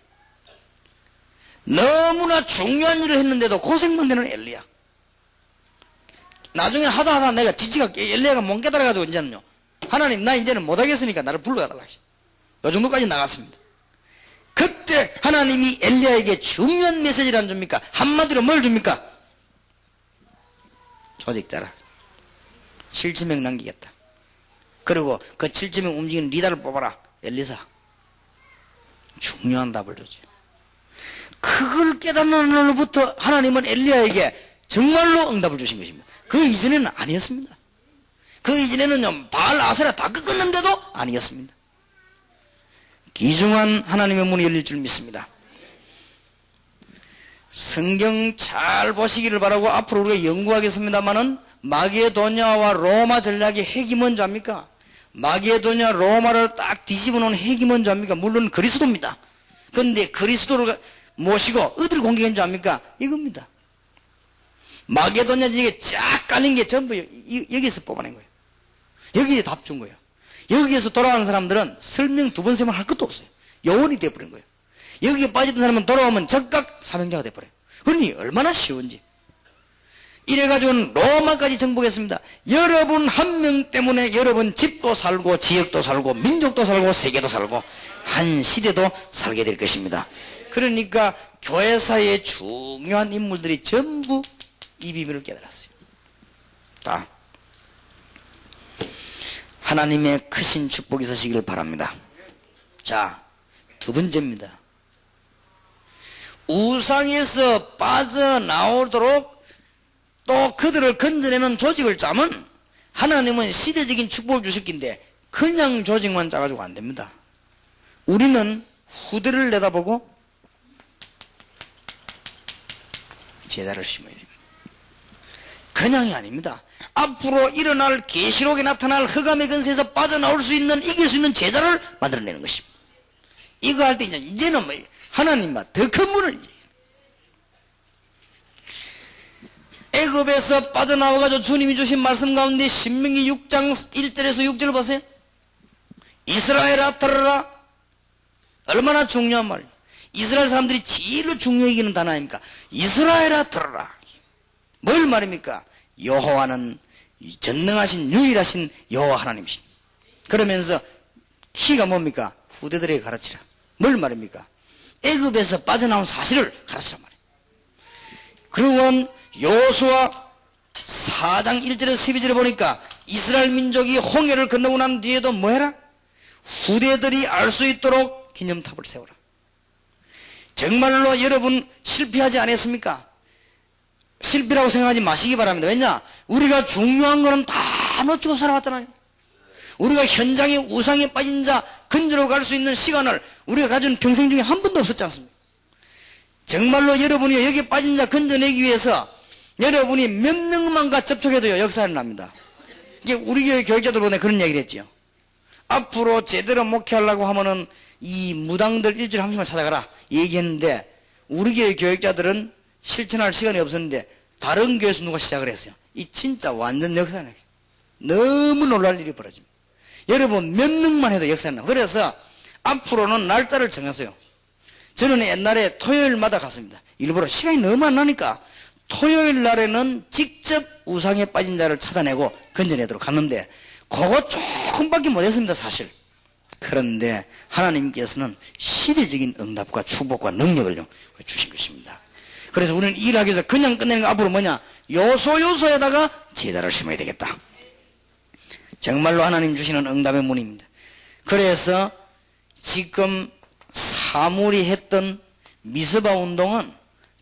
너무나 중요한 일을 했는데도 고생만 되는 엘리야. 나중에 하다 내가 지지가 엘리야가 못 깨달아가지고 이제는요, 하나님 나 이제는 못하겠으니까 나를 불러달라 하시죠. 요 정도까지 나갔습니다. 그때 하나님이 엘리야에게 중요한 메시지를 안 줍니까? 한마디로 뭘 줍니까? 조직 짜라. 7,000명 남기겠다. 그리고 그 7,000명 움직이는 리더를 뽑아라. 엘리사. 중요한 답을 주지. 그걸 깨닫는 날부터 하나님은 엘리야에게 정말로 응답을 주신 것입니다. 그 이전에는 아니었습니다. 그 이전에는요, 바알 아세라 다 꺾었는데도 아니었습니다. 귀중한 하나님의 문이 열릴 줄 믿습니다. 성경 잘 보시기를 바라고 앞으로 우리가 연구하겠습니다만은 마게도냐와 로마 전략의 핵이 뭔지 압니까? 마게도냐 로마를 딱 뒤집어 놓은 핵이 뭔지 압니까? 물론 그리스도입니다. 그런데 그리스도를 모시고 어디를 공격했는지 압니까? 이겁니다. 마게도냐 지역에 쫙 깔린 게 전부 여기서 뽑아낸 거예요. 여기에 답 준 거예요. 여기에서 돌아가는 사람들은 설명 2번, 3번 할 것도 없어요. 요원이 되어버린 거예요. 여기에 빠졌던 사람은 돌아오면 즉각 사명자가 되어버려요. 그러니 얼마나 쉬운지. 이래가지고는 로마까지 정복했습니다. 여러분 한 명 때문에 여러분 집도 살고 지역도 살고 민족도 살고 세계도 살고 한 시대도 살게 될 것입니다. 그러니까 교회사의 중요한 인물들이 전부 이 비밀을 깨달았어요. 자, 하나님의 크신 축복이 있으시기를 바랍니다. 자, 2번째입니다. 우상에서 빠져나오도록 또 그들을 건져내는 조직을 짜면 하나님은 시대적인 축복을 주셨긴데 그냥 조직만 짜가지고 안 됩니다. 우리는 후대를 내다보고 제자를 심어야 됩니다. 그냥이 아닙니다. 앞으로 일어날 계시록에 나타날 흑암의 근세에서 빠져나올 수 있는, 이길 수 있는 제자를 만들어내는 것입니다. 이거 할 때 이제는 뭐 하나님과 더 큰 문을 이제 애굽에서 빠져나와가지고 주님이 주신 말씀 가운데 신명기 6장 1절에서 6절을 보세요. 이스라엘아 들으라. 얼마나 중요한 말이에요. 이스라엘 사람들이 제일로 중요히 여기는 단어 아닙니까? 이스라엘아 들으라. 뭘 말입니까? 여호와는 전능하신 유일하신 여호와 하나님이신. 그러면서 키가 뭡니까? 후대들에게 가르치라. 뭘 말입니까? 애굽에서 빠져나온 사실을 가르치란 말이에요. 그리고 여호수아 4장 1절에서 12절에 보니까 이스라엘 민족이 홍해를 건너고 난 뒤에도 뭐 해라? 후대들이 알 수 있도록 기념탑을 세워라. 정말로 여러분 실패하지 않았습니까? 실패라고 생각하지 마시기 바랍니다. 왜냐? 우리가 중요한 거는 다 놓치고 살아왔잖아요. 우리가 현장에 우상에 빠진 자 건져러 갈 수 있는 시간을 우리가 가진 평생 중에 한 번도 없었지 않습니까? 정말로 여러분이 여기 빠진 자 건져내기 위해서 여러분이 몇 명만과 접촉해도요 역사를 납니다. 이게 우리 교회 교육자들보다 그런 얘기를 했지요. 앞으로 제대로 목회하려고 하면은 이 무당들 일주일에 한 번만 찾아가라 얘기했는데 우리 교회 교육자들은 실천할 시간이 없었는데 다른 교회에서 누가 시작을 했어요. 이 진짜 완전 역사네. 너무 놀랄 일이 벌어집니다. 여러분 몇 명만 해도 역사나. 그래서 앞으로는 날짜를 정했어요. 저는 옛날에 토요일마다 갔습니다. 일부러 시간이 너무 안 나니까 토요일 날에는 직접 우상에 빠진 자를 찾아내고 건져내도록 갔는데 그거 조금밖에 못했습니다 사실. 그런데 하나님께서는 시대적인 응답과 축복과 능력을 주신 것입니다. 그래서 우리는 일하기 위해서 그냥 끝내는 거 앞으로 뭐냐? 요소요소에다가 제자를 심어야 되겠다. 정말로 하나님 주시는 응답의 문입니다. 그래서 지금 사물이 했던 미스바 운동은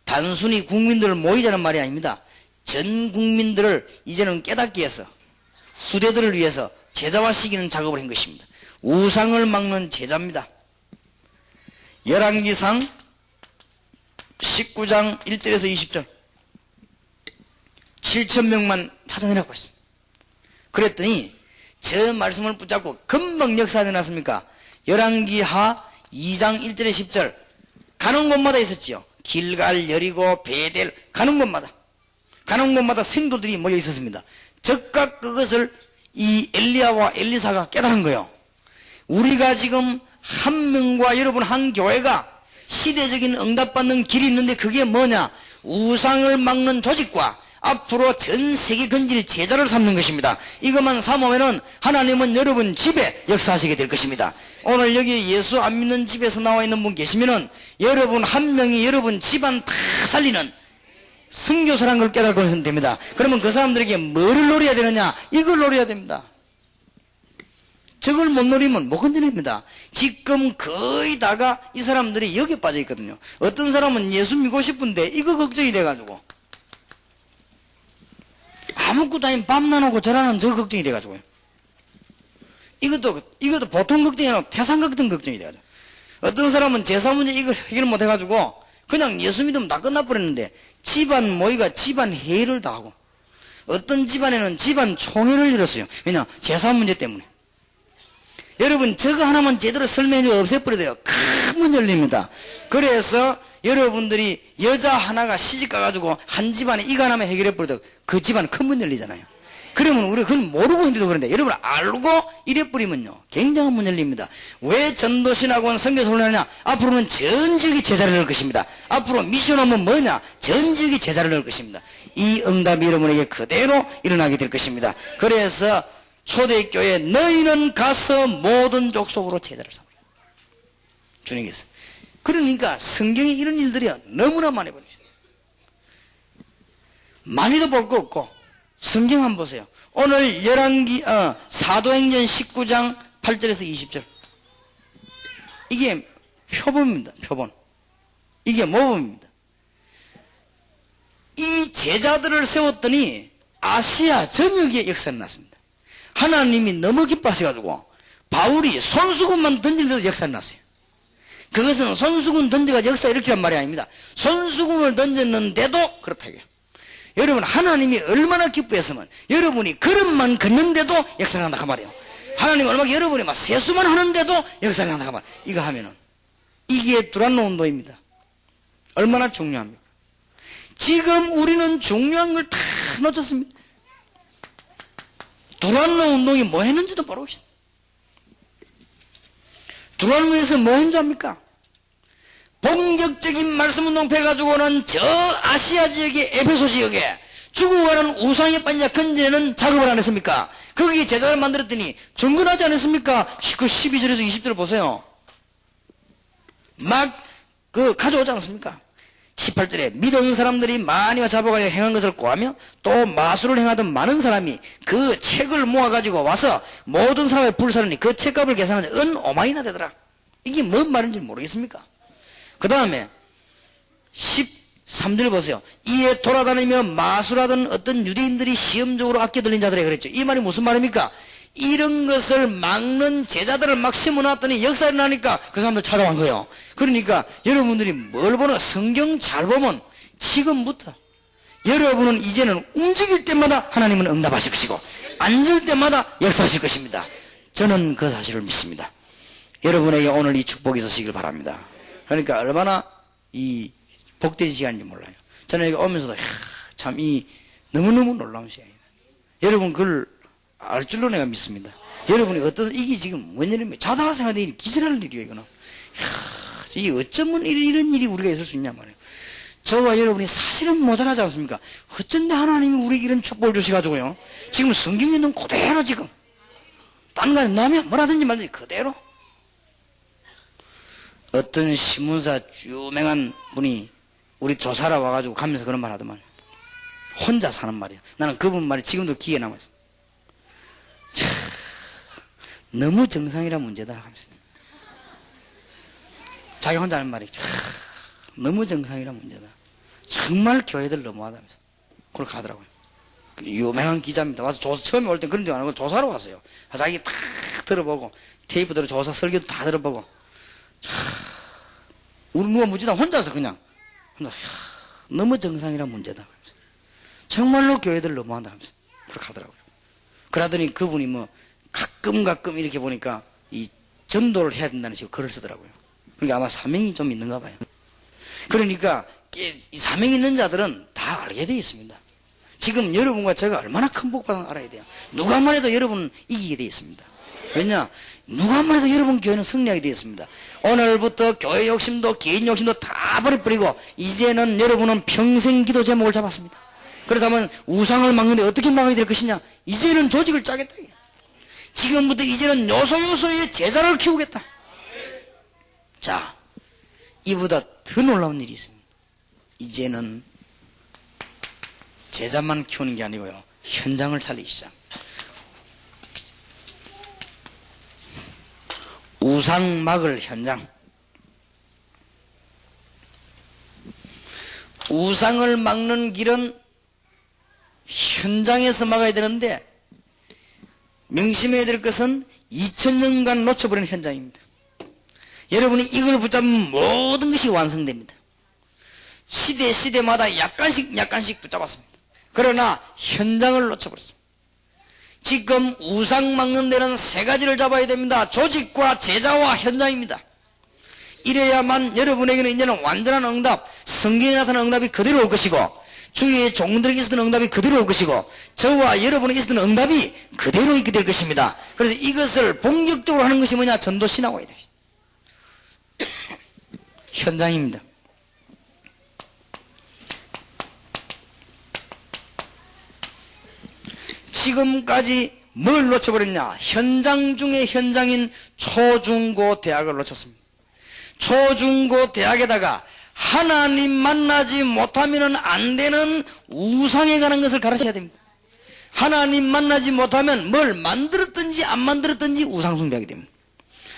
단순히 국민들을 모이자는 말이 아닙니다. 전 국민들을 이제는 깨닫기 위해서 후대들을 위해서 제자화시키는 작업을 한 것입니다. 우상을 막는 제자입니다. 열왕기상 19장 1절에서 20절 7,000명만 찾아내라고 했습니다. 그랬더니 저 말씀을 붙잡고 금방 역사가 일어났습니까? 열왕기하 2장 1절에 10절 가는 곳마다 있었지요. 길갈, 여리고, 베델 가는 곳마다 생도들이 모여 있었습니다. 즉각 그것을 이 엘리야와 엘리사가 깨달은 거예요. 우리가 지금 한 명과 여러분 한 교회가 시대적인 응답받는 길이 있는데 그게 뭐냐? 우상을 막는 조직과 앞으로 전 세계 건질 제자를 삼는 것입니다. 이것만 삼으면은 하나님은 여러분 집에 역사하시게 될 것입니다. 오늘 여기 예수 안 믿는 집에서 나와 있는 분 계시면은 여러분 한 명이 여러분 집안 다 살리는 선교사라는 걸 깨닫고 있으면 됩니다. 그러면 그 사람들에게 뭐를 노려야 되느냐? 이걸 노려야 됩니다. 저걸 못 노리면 못 건져냅니다. 지금 거의 다가 이 사람들이 여기에 빠져 있거든요. 어떤 사람은 예수 믿고 싶은데 이거 걱정이 돼가지고 아무것도 아닌 밤나놓고 저라는 저 걱정이 돼가지고요. 이것도 보통 걱정이 아니라 태산 같은 걱정이 돼가지고 어떤 사람은 제사 문제 이걸 해결 못 해가지고 그냥 예수 믿으면 다 끝나버렸는데 집안 모의가 집안 회의를 다 하고 어떤 집안에는 집안 총회를 열었어요. 왜냐? 제사 문제 때문에. 여러분 저거 하나만 제대로 설명해 없애버려야 큰 문 열립니다. 그래서 여러분들이 여자 하나가 시집 가가지고 한 집안에 이거 하나만 해결해버려도 그 집안 큰 문 열리잖아요. 그러면 우리가 그건 모르고 있는데도 그런데 여러분 알고 이래버리면요 굉장한 문 열립니다. 왜 전도신학원 선교사를 하느냐? 앞으로는 전 지역에 제자를 넣을 것입니다. 앞으로 미션하면 뭐냐? 전 지역에 제자를 넣을 것입니다. 이 응답이 여러분에게 그대로 일어나게 될 것입니다. 그래서 초대교회 너희는 가서 모든 족속으로 제자를 삼으라. 주님께서. 그러니까 성경에 이런 일들이 너무나 많이 보입니다. 많이도 볼 거 없고 성경 한번 보세요. 오늘 사도행전 19장 8절에서 20절. 이게 표본입니다. 표본. 이게 모범입니다. 이 제자들을 세웠더니 아시아 전역에 역사가 났습니다. 하나님이 너무 기뻐하셔가지고 바울이 손수건만 던지는데도 역사가 났어요. 그것은 손수건 던져가 역사 일으키란 말이 아닙니다. 손수건을 던졌는데도 그렇다 이게. 여러분 하나님이 얼마나 기뻐했으면 여러분이 걸음만 걷는데도 역사가 난다 그 말이에요. 하나님 얼마나 여러분이 막 세수만 하는데도 역사가 난다 그 말. 이거 하면은 이게 두란노 운동입니다. 얼마나 중요합니까? 지금 우리는 중요한 걸 다 놓쳤습니다. 두란노 운동이 뭐 했는지도 모르고 있습니다. 두란노에서 뭐 했는지 압니까? 본격적인 말씀운동 펴가지고는 저 아시아 지역의 에베소 지역에 죽어가는 우상에 빠져 건지는 작업을 안 했습니까? 거기에 제자를 만들었더니 중근하지 않았습니까? 그 12절에서 20절 보세요. 막 가져오지 않습니까? 18절에 믿은 사람들이 많이와 잡아가여 행한 것을 고하며 또 마술을 행하던 많은 사람이 그 책을 모아가지고 와서 모든 사람의 불사르니 그 책값을 계산하는데 은 5만이나 되더라. 이게 뭔 말인지 모르겠습니까? 그 다음에 13절 보세요. 이에 돌아다니며 마술하던 어떤 유대인들이 시험적으로 아껴 들린 자들에 그랬죠. 이 말이 무슨 말입니까? 이런 것을 막는 제자들을 막 심어놨더니 역사가 일어나니까 그 사람들 찾아간 거예요. 그러니까 여러분들이 뭘 보나 성경 잘 보면 지금부터 여러분은 이제는 움직일 때마다 하나님은 응답하실 것이고 앉을 때마다 역사하실 것입니다. 저는 그 사실을 믿습니다. 여러분에게 오늘 이 축복이 있으시길 바랍니다. 그러니까 얼마나 이 복된 시간인지 몰라요. 저는 여기 오면서도 참 이 너무너무 놀라운 시간이다. 여러분 그걸 알 줄로 내가 믿습니다. 여러분이 어떤 이게 지금 뭔 일입니까? 자다가 생각하는 기절할 일이에요. 이거는 이 어쩌면 이런 일이 우리가 있을 수 있냐 말이에요. 저와 여러분이 사실은 모자라지 않습니까? 어쩐데 하나님이 우리에게 이런 축복을 주셔가지고요 지금 성경에 있는 그대로 지금 딴 거는 나면 뭐라든지 말든지 그대로. 어떤 신문사 유명한 분이 우리 조사라 와가지고 가면서 그런 말 하더만 혼자 사는 말이야. 나는 그분 말이 지금도 기억에 남아있어. 너무 정상이라 문제다 하면서 자기 혼자 하는 말이 너무 정상이라 문제다. 정말 교회들 너무하다면서 그렇게 하더라고요. 유명한 기자입니다. 와서 처음에 올 땐 그런 줄 안 하고 조사로 왔어요. 자기 다 들어보고 테이프 들어 조사 설교도 다 들어보고 우리 누가 묻지다 혼자서 그냥 너무 정상이라 문제다 하면서 정말로 교회들 너무한다 하면서 그렇게 하더라고요. 그러더니 그분이 뭐 가끔 이렇게 보니까 이 전도를 해야 된다는 식으로 글을 쓰더라고요. 그러니까 아마 사명이 좀 있는가 봐요. 그러니까 이 사명이 있는 자들은 다 알게 되어 있습니다. 지금 여러분과 제가 얼마나 큰 복받은 알아야 돼요. 누가 말해도 여러분은 이기게 되어 있습니다. 왜냐? 누가 말해도 여러분 교회는 승리하게 되어 있습니다. 오늘부터 교회 욕심도 개인 욕심도 다 버려버리고 이제는 여러분은 평생 기도 제목을 잡았습니다. 그렇다면 우상을 막는데 어떻게 막아야 될 것이냐? 이제는 조직을 짜겠다. 지금부터 이제는 요소요소의 제자를 키우겠다. 자, 이보다 더 놀라운 일이 있습니다. 이제는 제자만 키우는 게 아니고요, 현장을 살리기 시작합니다. 우상 막을 현장. 우상을 막는 길은 현장에서 막아야 되는데, 명심해야 될 것은 2000년간 놓쳐버린 현장입니다. 여러분이 이걸 붙잡으면 모든 것이 완성됩니다. 시대마다 약간씩 붙잡았습니다. 그러나 현장을 놓쳐버렸습니다. 지금 우상 막는 데는 세 가지를 잡아야 됩니다. 조직과 제자와 현장입니다. 이래야만 여러분에게는 이제는 완전한 응답, 성경에 나타난 응답이 그대로 올 것이고, 주위의 종들에게 있었던 응답이 그대로 올 것이고, 저와 여러분에게 있었던 응답이 그대로 있게 될 것입니다. 그래서 이것을 본격적으로 하는 것이 뭐냐? 전도신학원이 됩니다. 현장입니다. 지금까지 뭘 놓쳐버렸냐? 현장 중에 현장인 초중고 대학을 놓쳤습니다. 초중고 대학에다가 하나님 만나지 못하면 안 되는 우상에 관한 것을 가르쳐야 됩니다. 하나님 만나지 못하면 뭘 만들었든지 안 만들었든지 우상 숭배하게 됩니다.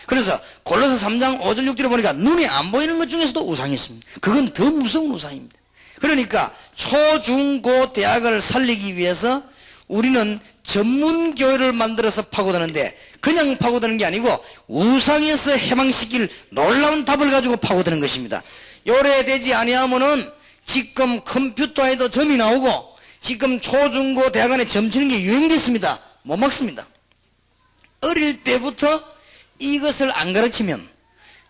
그래서 골로새 3장 5절 6절에 보니까 눈에 안 보이는 것 중에서도 우상이 있습니다. 그건 더 무서운 우상입니다. 그러니까 초중고 대학을 살리기 위해서 우리는 전문 교회를 만들어서 파고드는데, 그냥 파고드는 게 아니고 우상에서 해방시킬 놀라운 답을 가지고 파고드는 것입니다. 요래되지 아니하면은 지금 컴퓨터에도 점이 나오고, 지금 초중고 대학원에 점 치는 게 유행됐습니다. 못 막습니다. 어릴 때부터 이것을 안 가르치면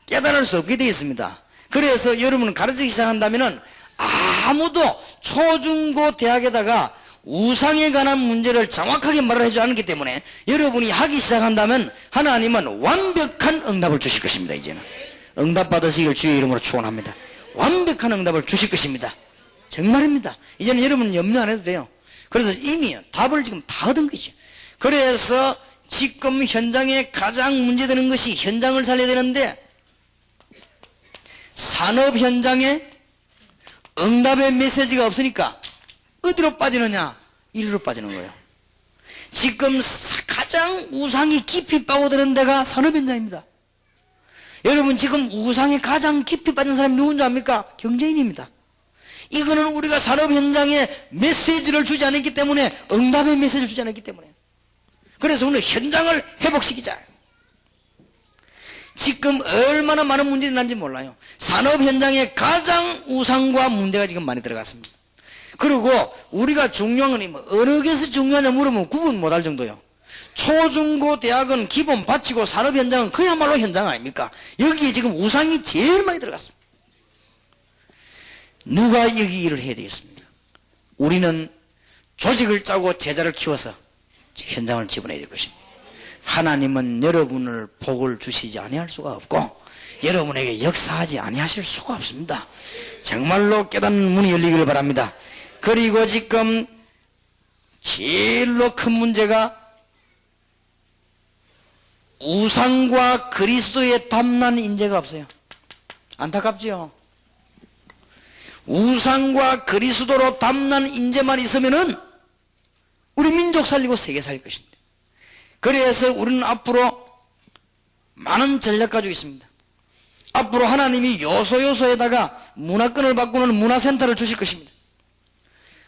깨달을 수 없게 되어 있습니다. 그래서 여러분은 가르치기 시작한다면은 아무도 초중고 대학에다가 우상에 관한 문제를 정확하게 말을 해주지 않기 때문에, 여러분이 하기 시작한다면 하나님은 완벽한 응답을 주실 것입니다. 이제는 응답 받으시길 주의 이름으로 축원합니다. 완벽한 응답을 주실 것입니다. 정말입니다. 이제는 여러분은 염려 안 해도 돼요. 그래서 이미 답을 지금 다 얻은 것이죠. 그래서 지금 현장에 가장 문제되는 것이, 현장을 살려야 되는데, 산업 현장에 응답의 메시지가 없으니까 어디로 빠지느냐? 이리로 빠지는 거예요. 지금 가장 우상이 깊이 빠져드는 데가 산업 현장입니다. 여러분, 지금 우상에 가장 깊이 빠진 사람이 누군지 압니까? 경제인입니다. 이거는 우리가 산업 현장에 메시지를 주지 않았기 때문에, 응답의 메시지를 주지 않았기 때문에. 그래서 오늘 현장을 회복시키자. 지금 얼마나 많은 문제가 일어난지 몰라요. 산업 현장에 가장 우상과 문제가 지금 많이 들어갔습니다. 그리고 우리가 중요한 건 어느 것이 중요하냐 물으면 구분 못할 정도요. 초중고 대학은 기본 바치고 산업 현장은 그야말로 현장 아닙니까? 여기에 지금 우상이 제일 많이 들어갔습니다. 누가 여기 일을 해야 되겠습니까? 우리는 조직을 짜고 제자를 키워서 현장을 지불해야 될 것입니다. 하나님은 여러분을 복을 주시지 아니할 수가 없고, 여러분에게 역사하지 아니하실 수가 없습니다. 정말로 깨닫는 문이 열리기를 바랍니다. 그리고 지금 제일로 큰 문제가 우상과 그리스도의 담난 인재가 없어요. 안타깝지요? 우상과 그리스도로 담난 인재만 있으면은 우리 민족 살리고 세계 살릴 것입니다. 그래서 우리는 앞으로 많은 전략 가지고 있습니다. 앞으로 하나님이 요소요소에다가 문화권을 바꾸는 문화센터를 주실 것입니다.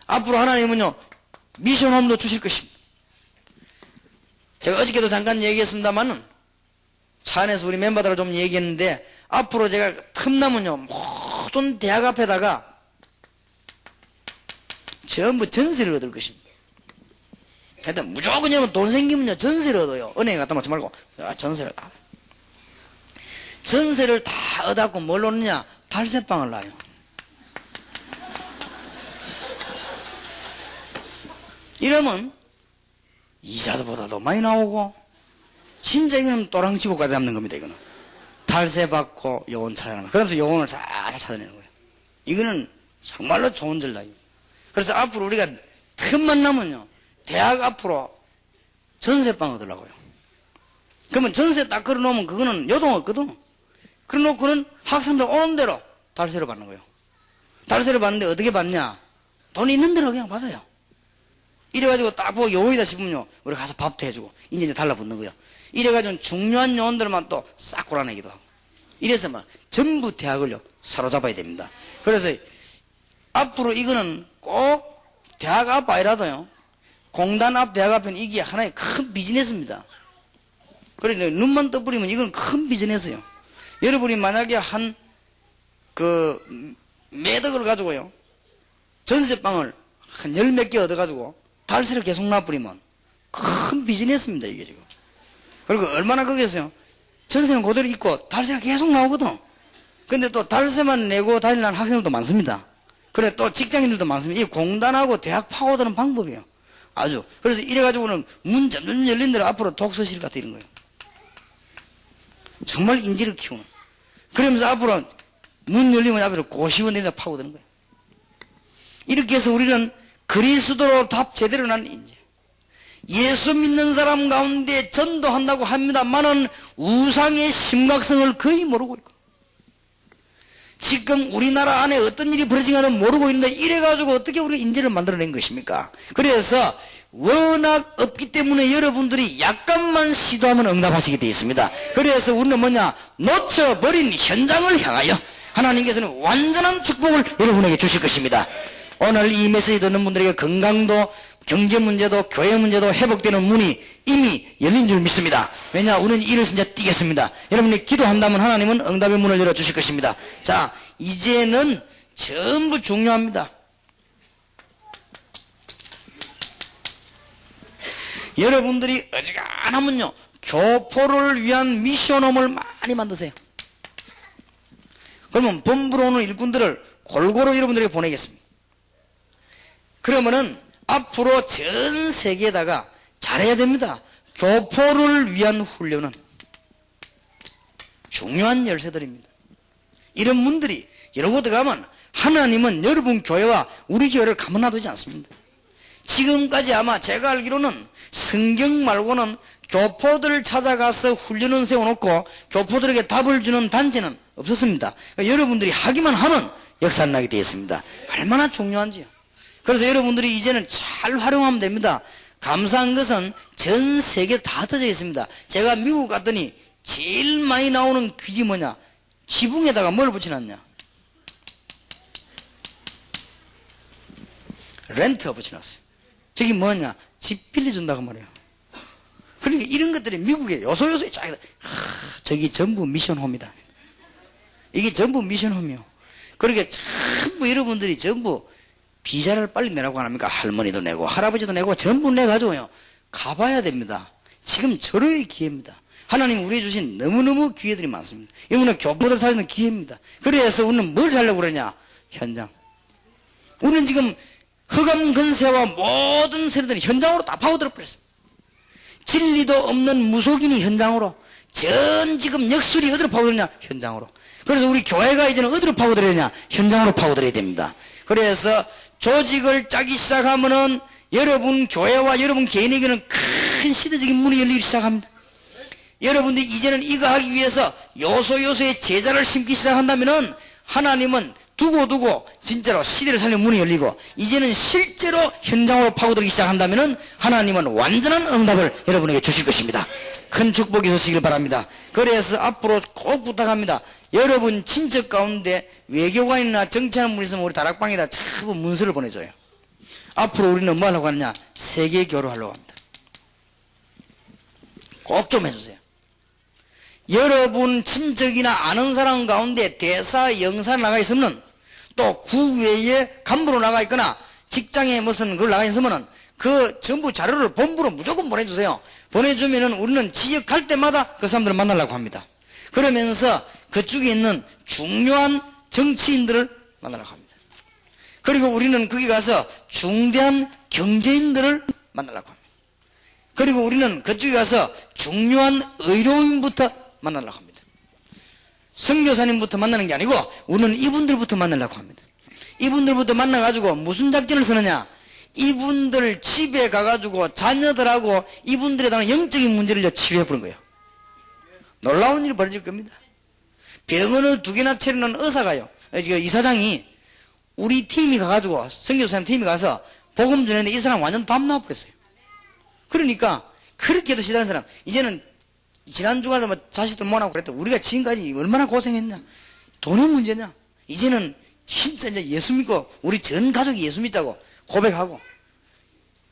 앞으로 하나님은요, 미션홈도 주실 것입니다. 제가 어저께도 잠깐 얘기했습니다만은, 차 안에서 우리 멤버들을 좀 얘기했는데, 앞으로 제가 틈나면요, 모든 대학 앞에다가 전부 전세를 얻을 것입니다. 하여튼 무조건 여러분 돈 생기면요, 전세를 얻어요. 은행에 갖다 놓지 말고 전세를 다. 전세를 다 얻어갖고 뭘 놓느냐? 달새방을 놔요. 이러면 이자보다도 많이 나오고, 진짜 이거는 또랑치고까지 잡는 겁니다. 이거는 달세 받고 요원 찾아내는, 그래서 요원을 잘 찾아내는 거예요. 이거는 정말로 좋은 전략이에요. 그래서 앞으로 우리가 틈만 나면요, 대학 앞으로 전세방 얻으려고요. 그러면 전세 딱 걸어놓으면 그거는 요동 없거든. 그래놓고는 학생들 오는 대로 달세를 받는 거예요. 달세를 받는데 어떻게 받냐? 돈 있는 대로 그냥 받아요. 이래가지고 딱 보고 요원이다 싶으면요, 우리 가서 밥도 해주고, 이제 달라붙는 거예요. 이래가지고 중요한 요원들만 또 싹 골아내기도 하고. 이래서 막 전부 대학을요, 사로잡아야 됩니다. 그래서 앞으로 이거는 꼭 대학 앞 아니라도요, 공단 앞, 대학 앞에는 이게 하나의 큰 비즈니스입니다. 그러니까 눈만 떠버리면 이건 큰 비즈니스예요. 여러분이 만약에 매덕을 가지고요, 전세방을 한 열 몇 개 얻어가지고 달세를 계속 놔버리면 큰 비즈니스입니다, 이게 지금. 그리고 얼마나 거기서요, 전세는 그대로 있고 달세가 계속 나오거든. 근데 또 달세만 내고 다니는 학생들도 많습니다. 그래 또 직장인들도 많습니다. 이 공단하고 대학 파고드는 방법이에요. 아주. 그래서 이래가지고는 문 점점 열린 대로 앞으로 독서실 같은 이런 거예요. 정말 인지를 키우는. 그러면서 앞으로 문 열리면 앞으로 고시원에다 파고드는 거예요. 이렇게 해서 우리는 그리스도로 답 제대로 난 인재. 예수 믿는 사람 가운데 전도한다고 합니다만은 우상의 심각성을 거의 모르고 있고, 지금 우리나라 안에 어떤 일이 벌어지는지 모르고 있는데 이래가지고 어떻게 우리가 인재를 만들어낸 것입니까? 그래서 워낙 없기 때문에 여러분들이 약간만 시도하면 응답하시게 되어 있습니다. 그래서 우리는 뭐냐, 놓쳐버린 현장을 향하여 하나님께서는 완전한 축복을 여러분에게 주실 것입니다. 오늘 이 메시지 듣는 분들에게 건강도, 경제 문제도, 교회 문제도 회복되는 문이 이미 열린 줄 믿습니다. 왜냐, 우리는 이를 진짜 뛰겠습니다. 여러분이 기도한다면 하나님은 응답의 문을 열어주실 것입니다. 자, 이제는 전부 중요합니다. 여러분들이 어지간하면요, 교포를 위한 미션홈을 많이 만드세요. 그러면 본부로 오는 일꾼들을 골고루 여러분들에게 보내겠습니다. 그러면은 앞으로 전 세계에다가 잘해야 됩니다. 교포를 위한 훈련은 중요한 열쇠들입니다. 이런 분들이 이러고 들어가면 하나님은 여러분 교회와 우리 교회를 가만 놔두지 않습니다. 지금까지 아마 제가 알기로는 성경 말고는 교포들을 찾아가서 훈련을 세워놓고 교포들에게 답을 주는 단체는 없었습니다. 그러니까 여러분들이 하기만 하면 역사를 나게 되어 있습니다. 얼마나 중요한지요. 그래서 여러분들이 이제는 잘 활용하면 됩니다. 감사한 것은 전 세계 다 터져 있습니다. 제가 미국 갔더니 제일 많이 나오는 길이 뭐냐, 지붕에다가 뭘 붙여놨냐, 렌트가 붙여놨어요. 저기 뭐냐, 집 빌려준다고 말해요. 그러니까 이런 것들이 미국에 요소요소에 쫙, 저기 전부 미션홈이다. 이게 전부 미션홈이요. 그러니까 전부 여러분들이 전부 비자를 빨리 내라고 합니까? 할머니도 내고 할아버지도 내고 전부 내가지고요, 가봐야 됩니다. 지금 절호의 기회입니다. 하나님 우리에 주신 너무너무 기회들이 많습니다. 이거는 교포들 살리는 기회입니다. 그래서 우리는 뭘 살려고 그러냐, 현장. 우리는 지금 흑암 근세와 모든 세력들이 현장으로 다 파고들어 버렸습니다. 진리도 없는 무속인이 현장으로, 전 지금 역술이 어디로 파고들냐, 현장으로. 그래서 우리 교회가 이제는 어디로 파고들어야 되냐, 현장으로 파고들어야 됩니다. 그래서 조직을 짜기 시작하면은 여러분 교회와 여러분 개인에게는 큰 시대적인 문이 열리기 시작합니다. 여러분들이 이제는 이거 하기 위해서 요소요소에 제자를 심기 시작한다면은 하나님은 두고두고 진짜로 시대를 살리는 문이 열리고, 이제는 실제로 현장으로 파고들기 시작한다면은 하나님은 완전한 응답을 여러분에게 주실 것입니다. 큰 축복이 있으시길 바랍니다. 그래서 앞으로 꼭 부탁합니다. 여러분 친척 가운데 외교관이나 정치하는 분이 있으면 우리 다락방에다 참 문서를 보내줘요. 앞으로 우리는 뭐 하려고 하느냐, 세계교류 하려고 합니다. 꼭 좀 해주세요. 여러분 친척이나 아는 사람 가운데 대사, 영사 나가 있으면, 또 구외에 간부로 나가 있거나 직장에 무슨 그걸 나가 있으면 그 전부 자료를 본부로 무조건 보내주세요. 보내주면은 우리는 지역 갈 때마다 그 사람들을 만나려고 합니다. 그러면서 그쪽에 있는 중요한 정치인들을 만나려고 합니다. 그리고 우리는 거기 가서 중대한 경제인들을 만나려고 합니다. 그리고 우리는 그쪽에 가서 중요한 의료인부터 만나려고 합니다. 선교사님부터 만나는 게 아니고 우리는 이분들부터 만나려고 합니다. 이분들부터 만나가지고 무슨 작전을 쓰느냐? 이분들 집에 가가지고 자녀들하고 이분들에 대한 영적인 문제를 치료해보는 거예요. 놀라운 일이 벌어질 겁니다. 병원을 2개나 차리는 의사가요, 이사장이 우리 팀이 가가지고, 선교사님 팀이 가서 복음 전했는데 이 사람 완전 담 나와버렸어요. 그러니까 그렇게 해도 싫다는 사람, 이제는 지난 주간에 뭐 자식들 모아놓고 그랬다. 우리가 지금까지 얼마나 고생했냐? 돈의 문제냐? 이제는 진짜 이제 예수 믿고 우리 전 가족이 예수 믿자고 고백하고,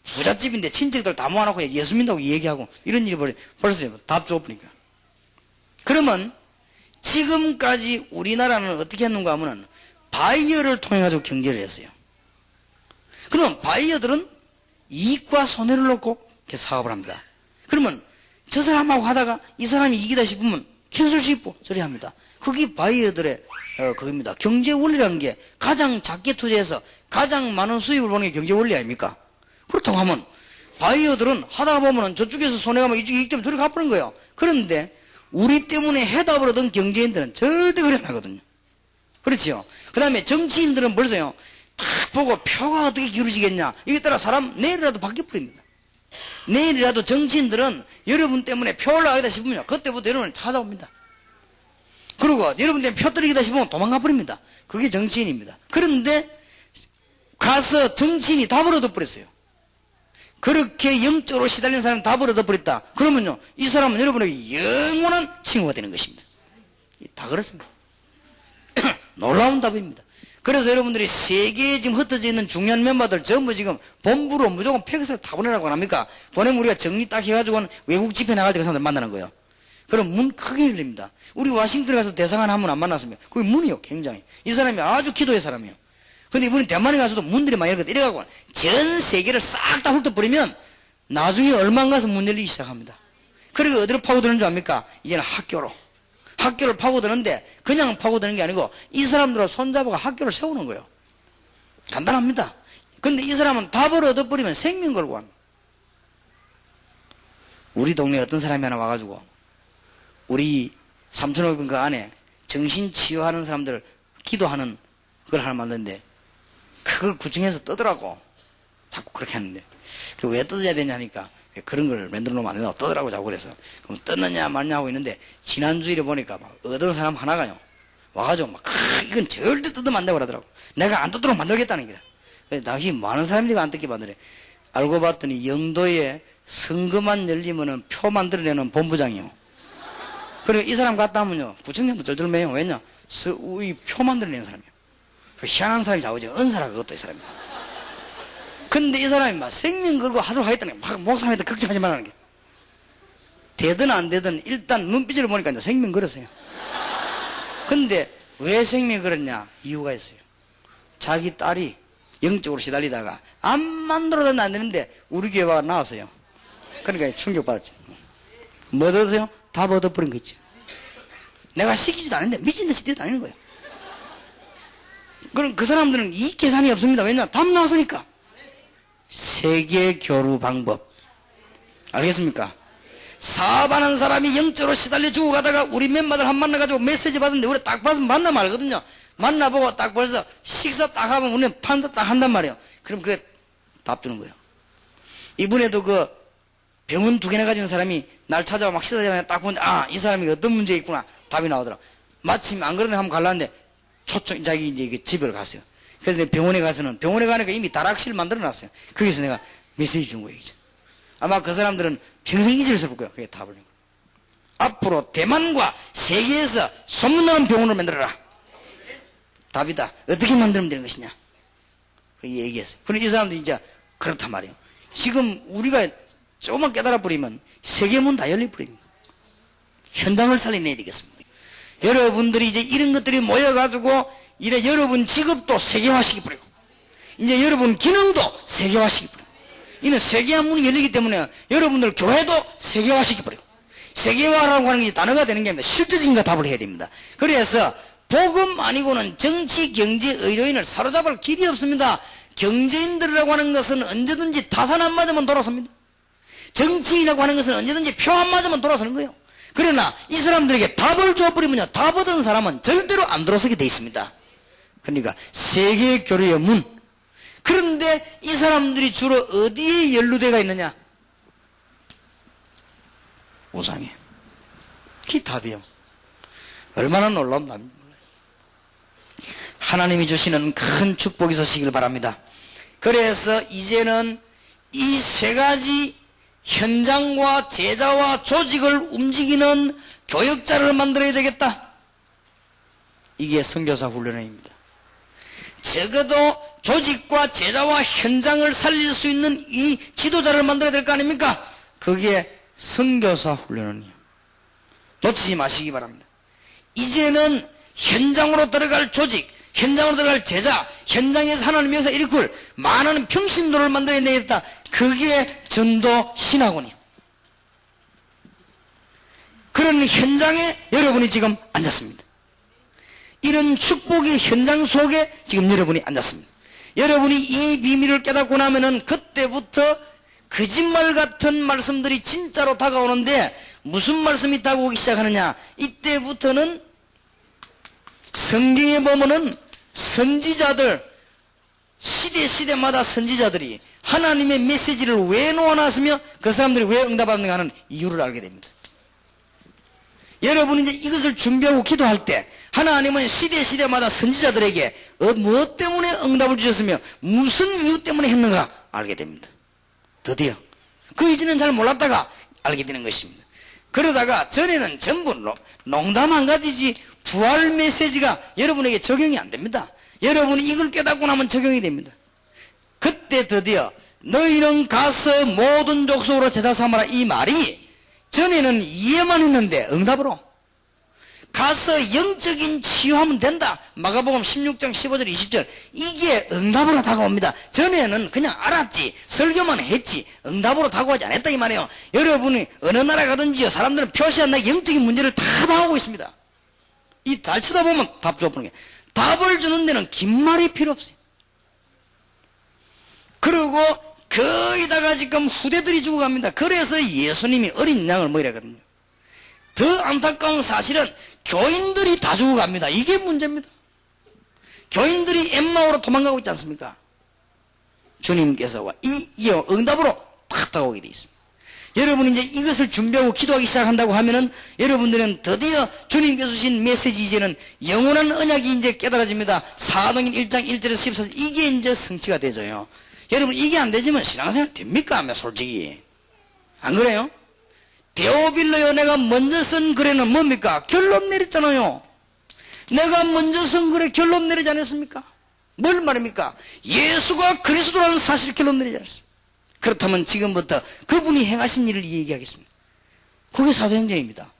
부잣집인데 친척들 다 모아놓고 예수 믿다고 얘기하고, 이런 일이 벌써 답 줘버리니까. 그러면 지금까지 우리나라는 어떻게 했는가 하면은 바이어를 통해 가지고 경제를 했어요. 그러면 바이어들은 이익과 손해를 놓고 이렇게 사업을 합니다. 그러면 저 사람하고 하다가 이 사람이 이기다 싶으면 캔슬 씹고 저리 합니다. 그게 바이어들의 그겁니다. 경제 원리라는 게 가장 작게 투자해서 가장 많은 수익을 보는 게 경제 원리 아닙니까? 그렇다고 하면 바이어들은 하다 보면은 저쪽에서 손해가면 이쪽에 이익 때문에 저리 갚는 거예요. 그런데 우리 때문에 해답을 얻은 경제인들은 절대 그래 안 하거든요. 그렇지요. 그 다음에 정치인들은 벌써요, 딱 보고 표가 어떻게 기울어지겠냐, 이게 따라 사람 내일이라도 바뀌어버립니다. 내일이라도 정치인들은 여러분 때문에 표 올라가겠다 싶으면 그때부터 여러분을 찾아옵니다. 그리고 여러분 때문에 표 떨어지겠다 싶으면 도망가 버립니다. 그게 정치인입니다. 그런데 가서 정치인이 답을 얻어버렸어요. 그렇게 영적으로 시달린 사람이 답을 얻어버렸다. 그러면요, 이 사람은 여러분에게 영원한 친구가 되는 것입니다. 다 그렇습니다. 놀라운 답입니다. 그래서 여러분들이 세계에 지금 흩어져 있는 중요한 멤버들 전부 지금 본부로 무조건 팩스를 다 보내라고 합니까? 보내면 우리가 정리 딱 해가지고 외국 집회 나갈 때 그 사람들 만나는 거예요. 그럼 문 크게 열립니다. 우리 워싱턴에 가서 대사관 한 분 안 만났으면 그게 문이요, 굉장히. 이 사람이 아주 기도의 사람이에요. 근데 이분이 대만에 가서도 문들이 많이 열거든. 이래가지고 전 세계를 싹 다 훑어버리면 나중에 얼마 안 가서 문 열리기 시작합니다. 그리고 어디로 파고드는 줄 압니까? 이제는 학교를 파고드는데 그냥 파고드는 게 아니고 이 사람들하고 손잡아가 학교를 세우는 거예요. 간단합니다. 근데 이 사람은 답을 얻어버리면 생명 걸고 합니다. 우리 동네에 어떤 사람이 하나 와가지고 우리 3,500명 그 안에 정신치유하는 사람들 기도하는 그걸 하나 만드는데 그걸 구청에서 떠더라고. 자꾸 그렇게 하는데 왜 떠들어야 되냐니까 그런 걸 만들어 놓으면 안 된다고 떠더라고 자꾸 그래서. 그럼 떴느냐 말냐 하고 있는데 지난주일에 보니까 막 어떤 사람 하나가요 와가지고 막 이건 절대 뜯으면 안 되고 그러더라고. 내가 안 뜯도록 만들겠다는 거야. 그래서 당신 많은 사람들이 안 뜯게 만드네. 알고 봤더니 영도에 선거만 열리면은 표 만들어내는 본부장이요. 그리고 이 사람 갔다 하면요 구청장도 쩔쩔매요. 왜냐? 이 표 만들어내는 사람이요. 희한한 사람이 나오죠. 은사라 그것도 이 사람이. 근데 이 사람이 막 생명 걸고 하도록 하겠다는 게 막 목사님한테 걱정하지 말라는 게. 되든 안 되든 일단 눈빛을 보니까 이제 생명 걸었어요. 근데 왜 생명 걸었냐? 이유가 있어요. 자기 딸이 영적으로 시달리다가 암만 들어도 안 되는데 우리 교회 와 나왔어요. 그러니까 충격받았죠. 뭐 얻었어요? 다 얻어버린 거지. 내가 시키지도 않는데 미친 듯이 뛰어다니는 거예요. 그럼 그 사람들은 이 계산이 없습니다. 왜냐? 답 나왔으니까. 세계 교류 방법. 알겠습니까? 사업하는 사람이 영적으로 시달려 주고 가다가 우리 멤버들 한 만나가지고 메시지 받는데 우리 딱 봐서 만나면 알거든요. 만나보고 딱 벌써 식사 딱 하면 우리는 판다 딱 한단 말이에요. 그럼 그게 답 주는 거예요. 이번에도 그 병원 2개나 가진 사람이 날 찾아와 막 식사자마자 딱 보는데 이 사람이 어떤 문제가 있구나 답이 나오더라. 마침 안 그러네 한번 가려는데 자기 이제 집을 갔어요. 그래서 내가 병원에 가니까 이미 다락실 만들어 놨어요. 거기서 내가 메시지 준 거예요. 이제. 아마 그 사람들은 평생 잊을 수 없을 거예요. 그게 답을. 앞으로 대만과 세계에서 소문나는 병원을 만들어라. 답이다. 어떻게 만들면 되는 것이냐. 그 얘기했어요. 그런데 이 사람들이 이제 그렇단 말이에요. 지금 우리가 조금만 깨달아 버리면 세계문 다 열려버립니다. 현장을 살려내야 되겠습니다. 여러분들이 이제 이런 것들이 모여가지고 이래 여러분 직업도 세계화시켜버리고 이제 여러분 기능도 세계화시켜버리고 이는 세계화 문이 열리기 때문에 여러분들 교회도 세계화시켜버리고 세계화라고 하는 게 단어가 되는 게 아니라 실질적인 답을 해야 됩니다. 그래서 복음 아니고는 정치, 경제, 의료인을 사로잡을 길이 없습니다. 경제인들이라고 하는 것은 언제든지 타산 안 맞으면 돌아섭니다. 정치인이라고 하는 것은 언제든지 표 안 맞으면 돌아서는 거예요. 그러나 이 사람들에게 답을 줘버리면요 답 얻은 사람은 절대로 안 돌아서게 돼 있습니다. 그러니까 세계 교류의 문. 그런데 이 사람들이 주로 어디에 연루되어 있느냐? 우상에. 그게 답이요. 얼마나 놀라운 답입니까? 하나님이 주시는 큰 축복이 있으시길 바랍니다. 그래서 이제는 이 세 가지 현장과 제자와 조직을 움직이는 교역자를 만들어야 되겠다. 이게 선교사 훈련입니다. 적어도 조직과 제자와 현장을 살릴 수 있는 이 지도자를 만들어야 될 거 아닙니까? 그게 선교사 훈련이에요. 놓치지 마시기 바랍니다. 이제는 현장으로 들어갈 조직, 현장으로 들어갈 제자, 현장에서 하나님의 역사 일으킬 많은 평신도를 만들어야 되겠다. 그게 전도 신학원이에요. 그런 현장에 여러분이 지금 앉았습니다. 이런 축복의 현장 속에 지금 여러분이 앉았습니다. 여러분이 이 비밀을 깨닫고 나면은 그때부터 거짓말 같은 말씀들이 진짜로 다가오는데 무슨 말씀이 다가오기 시작하느냐? 이때부터는 성경에 보면은 선지자들, 시대마다 선지자들이 하나님의 메시지를 왜 놓아놨으며 그 사람들이 왜 응답하는가 하는 이유를 알게 됩니다. 여러분이 이제 이것을 준비하고 기도할 때 하나님은 시대마다 선지자들에게 무엇 때문에 응답을 주셨으며 무슨 이유 때문에 했는가 알게 됩니다. 드디어 그 이전엔 잘 몰랐다가 알게 되는 것입니다. 그러다가 전에는 전부 농담 한 가지지 부활 메시지가 여러분에게 적용이 안 됩니다. 여러분이 이걸 깨닫고 나면 적용이 됩니다. 그때 드디어 너희는 가서 모든 족속으로 제자 삼아라, 이 말이 전에는 이해만 했는데 응답으로 가서 영적인 치유하면 된다. 마가복음 16장 15절 20절 이게 응답으로 다가옵니다. 전에는 그냥 알았지, 설교만 했지 응답으로 다가오지 않았다 이 말이에요. 여러분이 어느 나라 가든지요, 사람들은 표시한 나 영적인 문제를 다 당하고 있습니다. 이 잘 쳐다보면 답 줘보는 게, 답을 주는 데는 긴 말이 필요 없어요. 그리고 거의다가 지금 후대들이 죽어갑니다. 그래서 예수님이 어린 양을 먹이라 그러거든요. 더 안타까운 사실은 교인들이 다 죽어갑니다. 이게 문제입니다. 교인들이 엠마오로 도망가고 있지 않습니까? 주님께서 이 응답으로 탁 다가오게 되어 있습니다. 여러분이 이제 이것을 준비하고 기도하기 시작한다고 하면은 여러분들은 드디어 주님께서 주신 메시지, 이제는 영원한 언약이 이제 깨달아집니다. 사도행전 1장 1절에서 14절 이게 이제 성취가 되져요. 여러분 이게 안 되지만 신앙생활 됩니까? 솔직히 안 그래요? 데오빌로요 내가 먼저 쓴 글에는 뭡니까? 결론 내렸잖아요. 내가 먼저 쓴 글에 결론 내리지 않았습니까? 뭘 말입니까? 예수가 그리스도라는 사실을 결론 내리지 않았습니까? 그렇다면 지금부터 그분이 행하신 일을 얘기하겠습니다. 그게 사도행전입니다.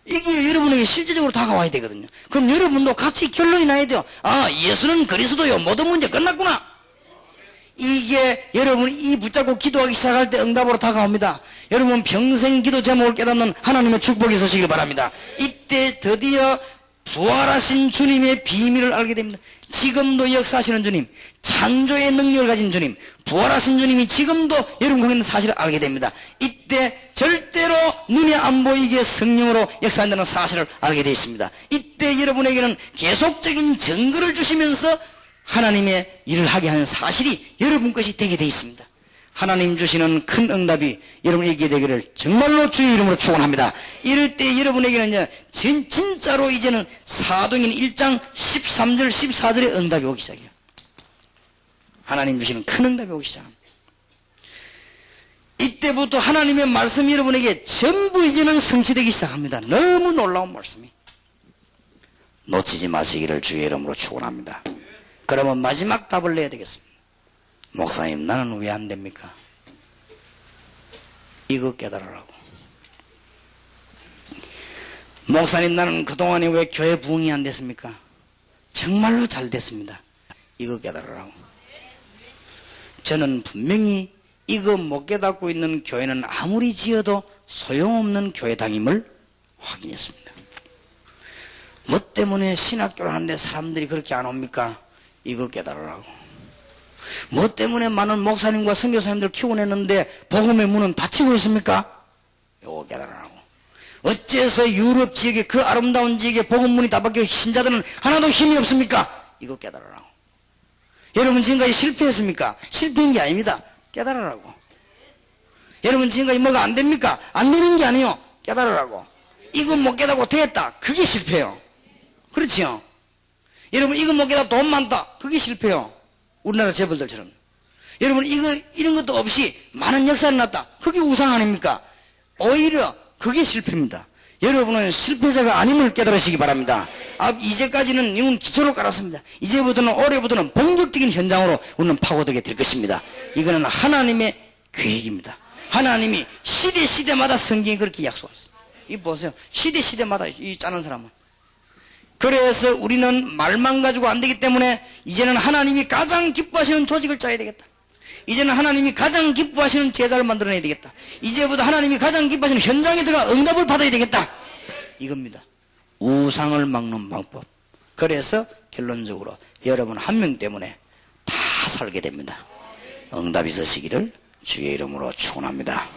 이게 여러분에게 실제적으로 다가와야 되거든요. 그럼 여러분도 같이 결론이 나야 돼요. 아, 예수는 그리스도요, 모든 문제 끝났구나. 이게 여러분이 이 붙잡고 기도하기 시작할 때 응답으로 다가옵니다. 여러분 평생 기도 제목을 깨닫는 하나님의 축복이 있으시길 바랍니다. 이때 드디어 부활하신 주님의 비밀을 알게 됩니다. 지금도 역사하시는 주님, 창조의 능력을 가진 주님, 부활하신 주님이 지금도 여러분 가운데 있는 사실을 알게 됩니다. 이때 절대로 눈에 안 보이게 성령으로 역사한다는 사실을 알게 되어 있습니다. 이때 여러분에게는 계속적인 증거를 주시면서 하나님의 일을 하게 하는 사실이 여러분 것이 되게 되어 있습니다. 하나님 주시는 큰 응답이 여러분에게 되기를 정말로 주의 이름으로 축원합니다. 이럴 때 여러분에게는 이제 진짜로 이제는 사도행전 1장 13절 14절의 응답이 오기 시작해요. 하나님 주시는 큰 응답이 오기 시작합니다. 이때부터 하나님의 말씀이 여러분에게 전부 이제는 성취되기 시작합니다. 너무 놀라운 말씀이. 놓치지 마시기를 주의 이름으로 축원합니다. 그러면 마지막 답을 내야 되겠습니다. 목사님, 나는 왜 안 됩니까? 이거 깨달으라고. 목사님, 나는 그동안에 왜 교회 부흥이 안 됐습니까? 정말로 잘 됐습니다. 이거 깨달으라고. 저는 분명히 이거 못 깨닫고 있는 교회는 아무리 지어도 소용없는 교회당임을 확인했습니다. 뭐 때문에 신학교를 하는데 사람들이 그렇게 안 옵니까? 이거 깨달으라고. 뭐 때문에 많은 목사님과 선교사님들 키워냈는데 복음의 문은 닫히고 있습니까? 이거 깨달으라고. 어째서 유럽 지역에, 그 아름다운 지역에 복음 문이 다 박혀 신자들은 하나도 힘이 없습니까? 이거 깨달으라고. 여러분 지금까지 실패했습니까? 실패한 게 아닙니다. 깨달으라고. 여러분 지금까지 뭐가 안 됩니까? 안 되는 게 아니요. 깨달으라고. 이거 못 깨닫고 됐다. 그게 실패요. 그렇지요? 여러분 이거 못 깨닫고 돈 많다. 그게 실패요. 우리나라 재벌들처럼. 여러분 이런 것도 없이 많은 역사를 났다. 그게 우상 아닙니까? 오히려 그게 실패입니다. 여러분은 실패자가 아님을 깨달으시기 바랍니다. 이제까지는 이건 기초를 깔았습니다. 이제부터는 올해부터는 본격적인 현장으로 우리는 파고들게 될 것입니다. 이거는 하나님의 계획입니다. 하나님이 시대마다 성경이 그렇게 약속하셨어요. 이거 보세요. 시대마다 이 짜는 사람은. 그래서 우리는 말만 가지고 안 되기 때문에 이제는 하나님이 가장 기뻐하시는 조직을 짜야 되겠다. 이제는 하나님이 가장 기뻐하시는 제자를 만들어내야 되겠다. 이제부터 하나님이 가장 기뻐하시는 현장에 들어가 응답을 받아야 되겠다. 이겁니다. 우상을 막는 방법. 그래서 결론적으로 여러분 한 명 때문에 다 살게 됩니다. 응답이 있으시기를 주의 이름으로 축원합니다.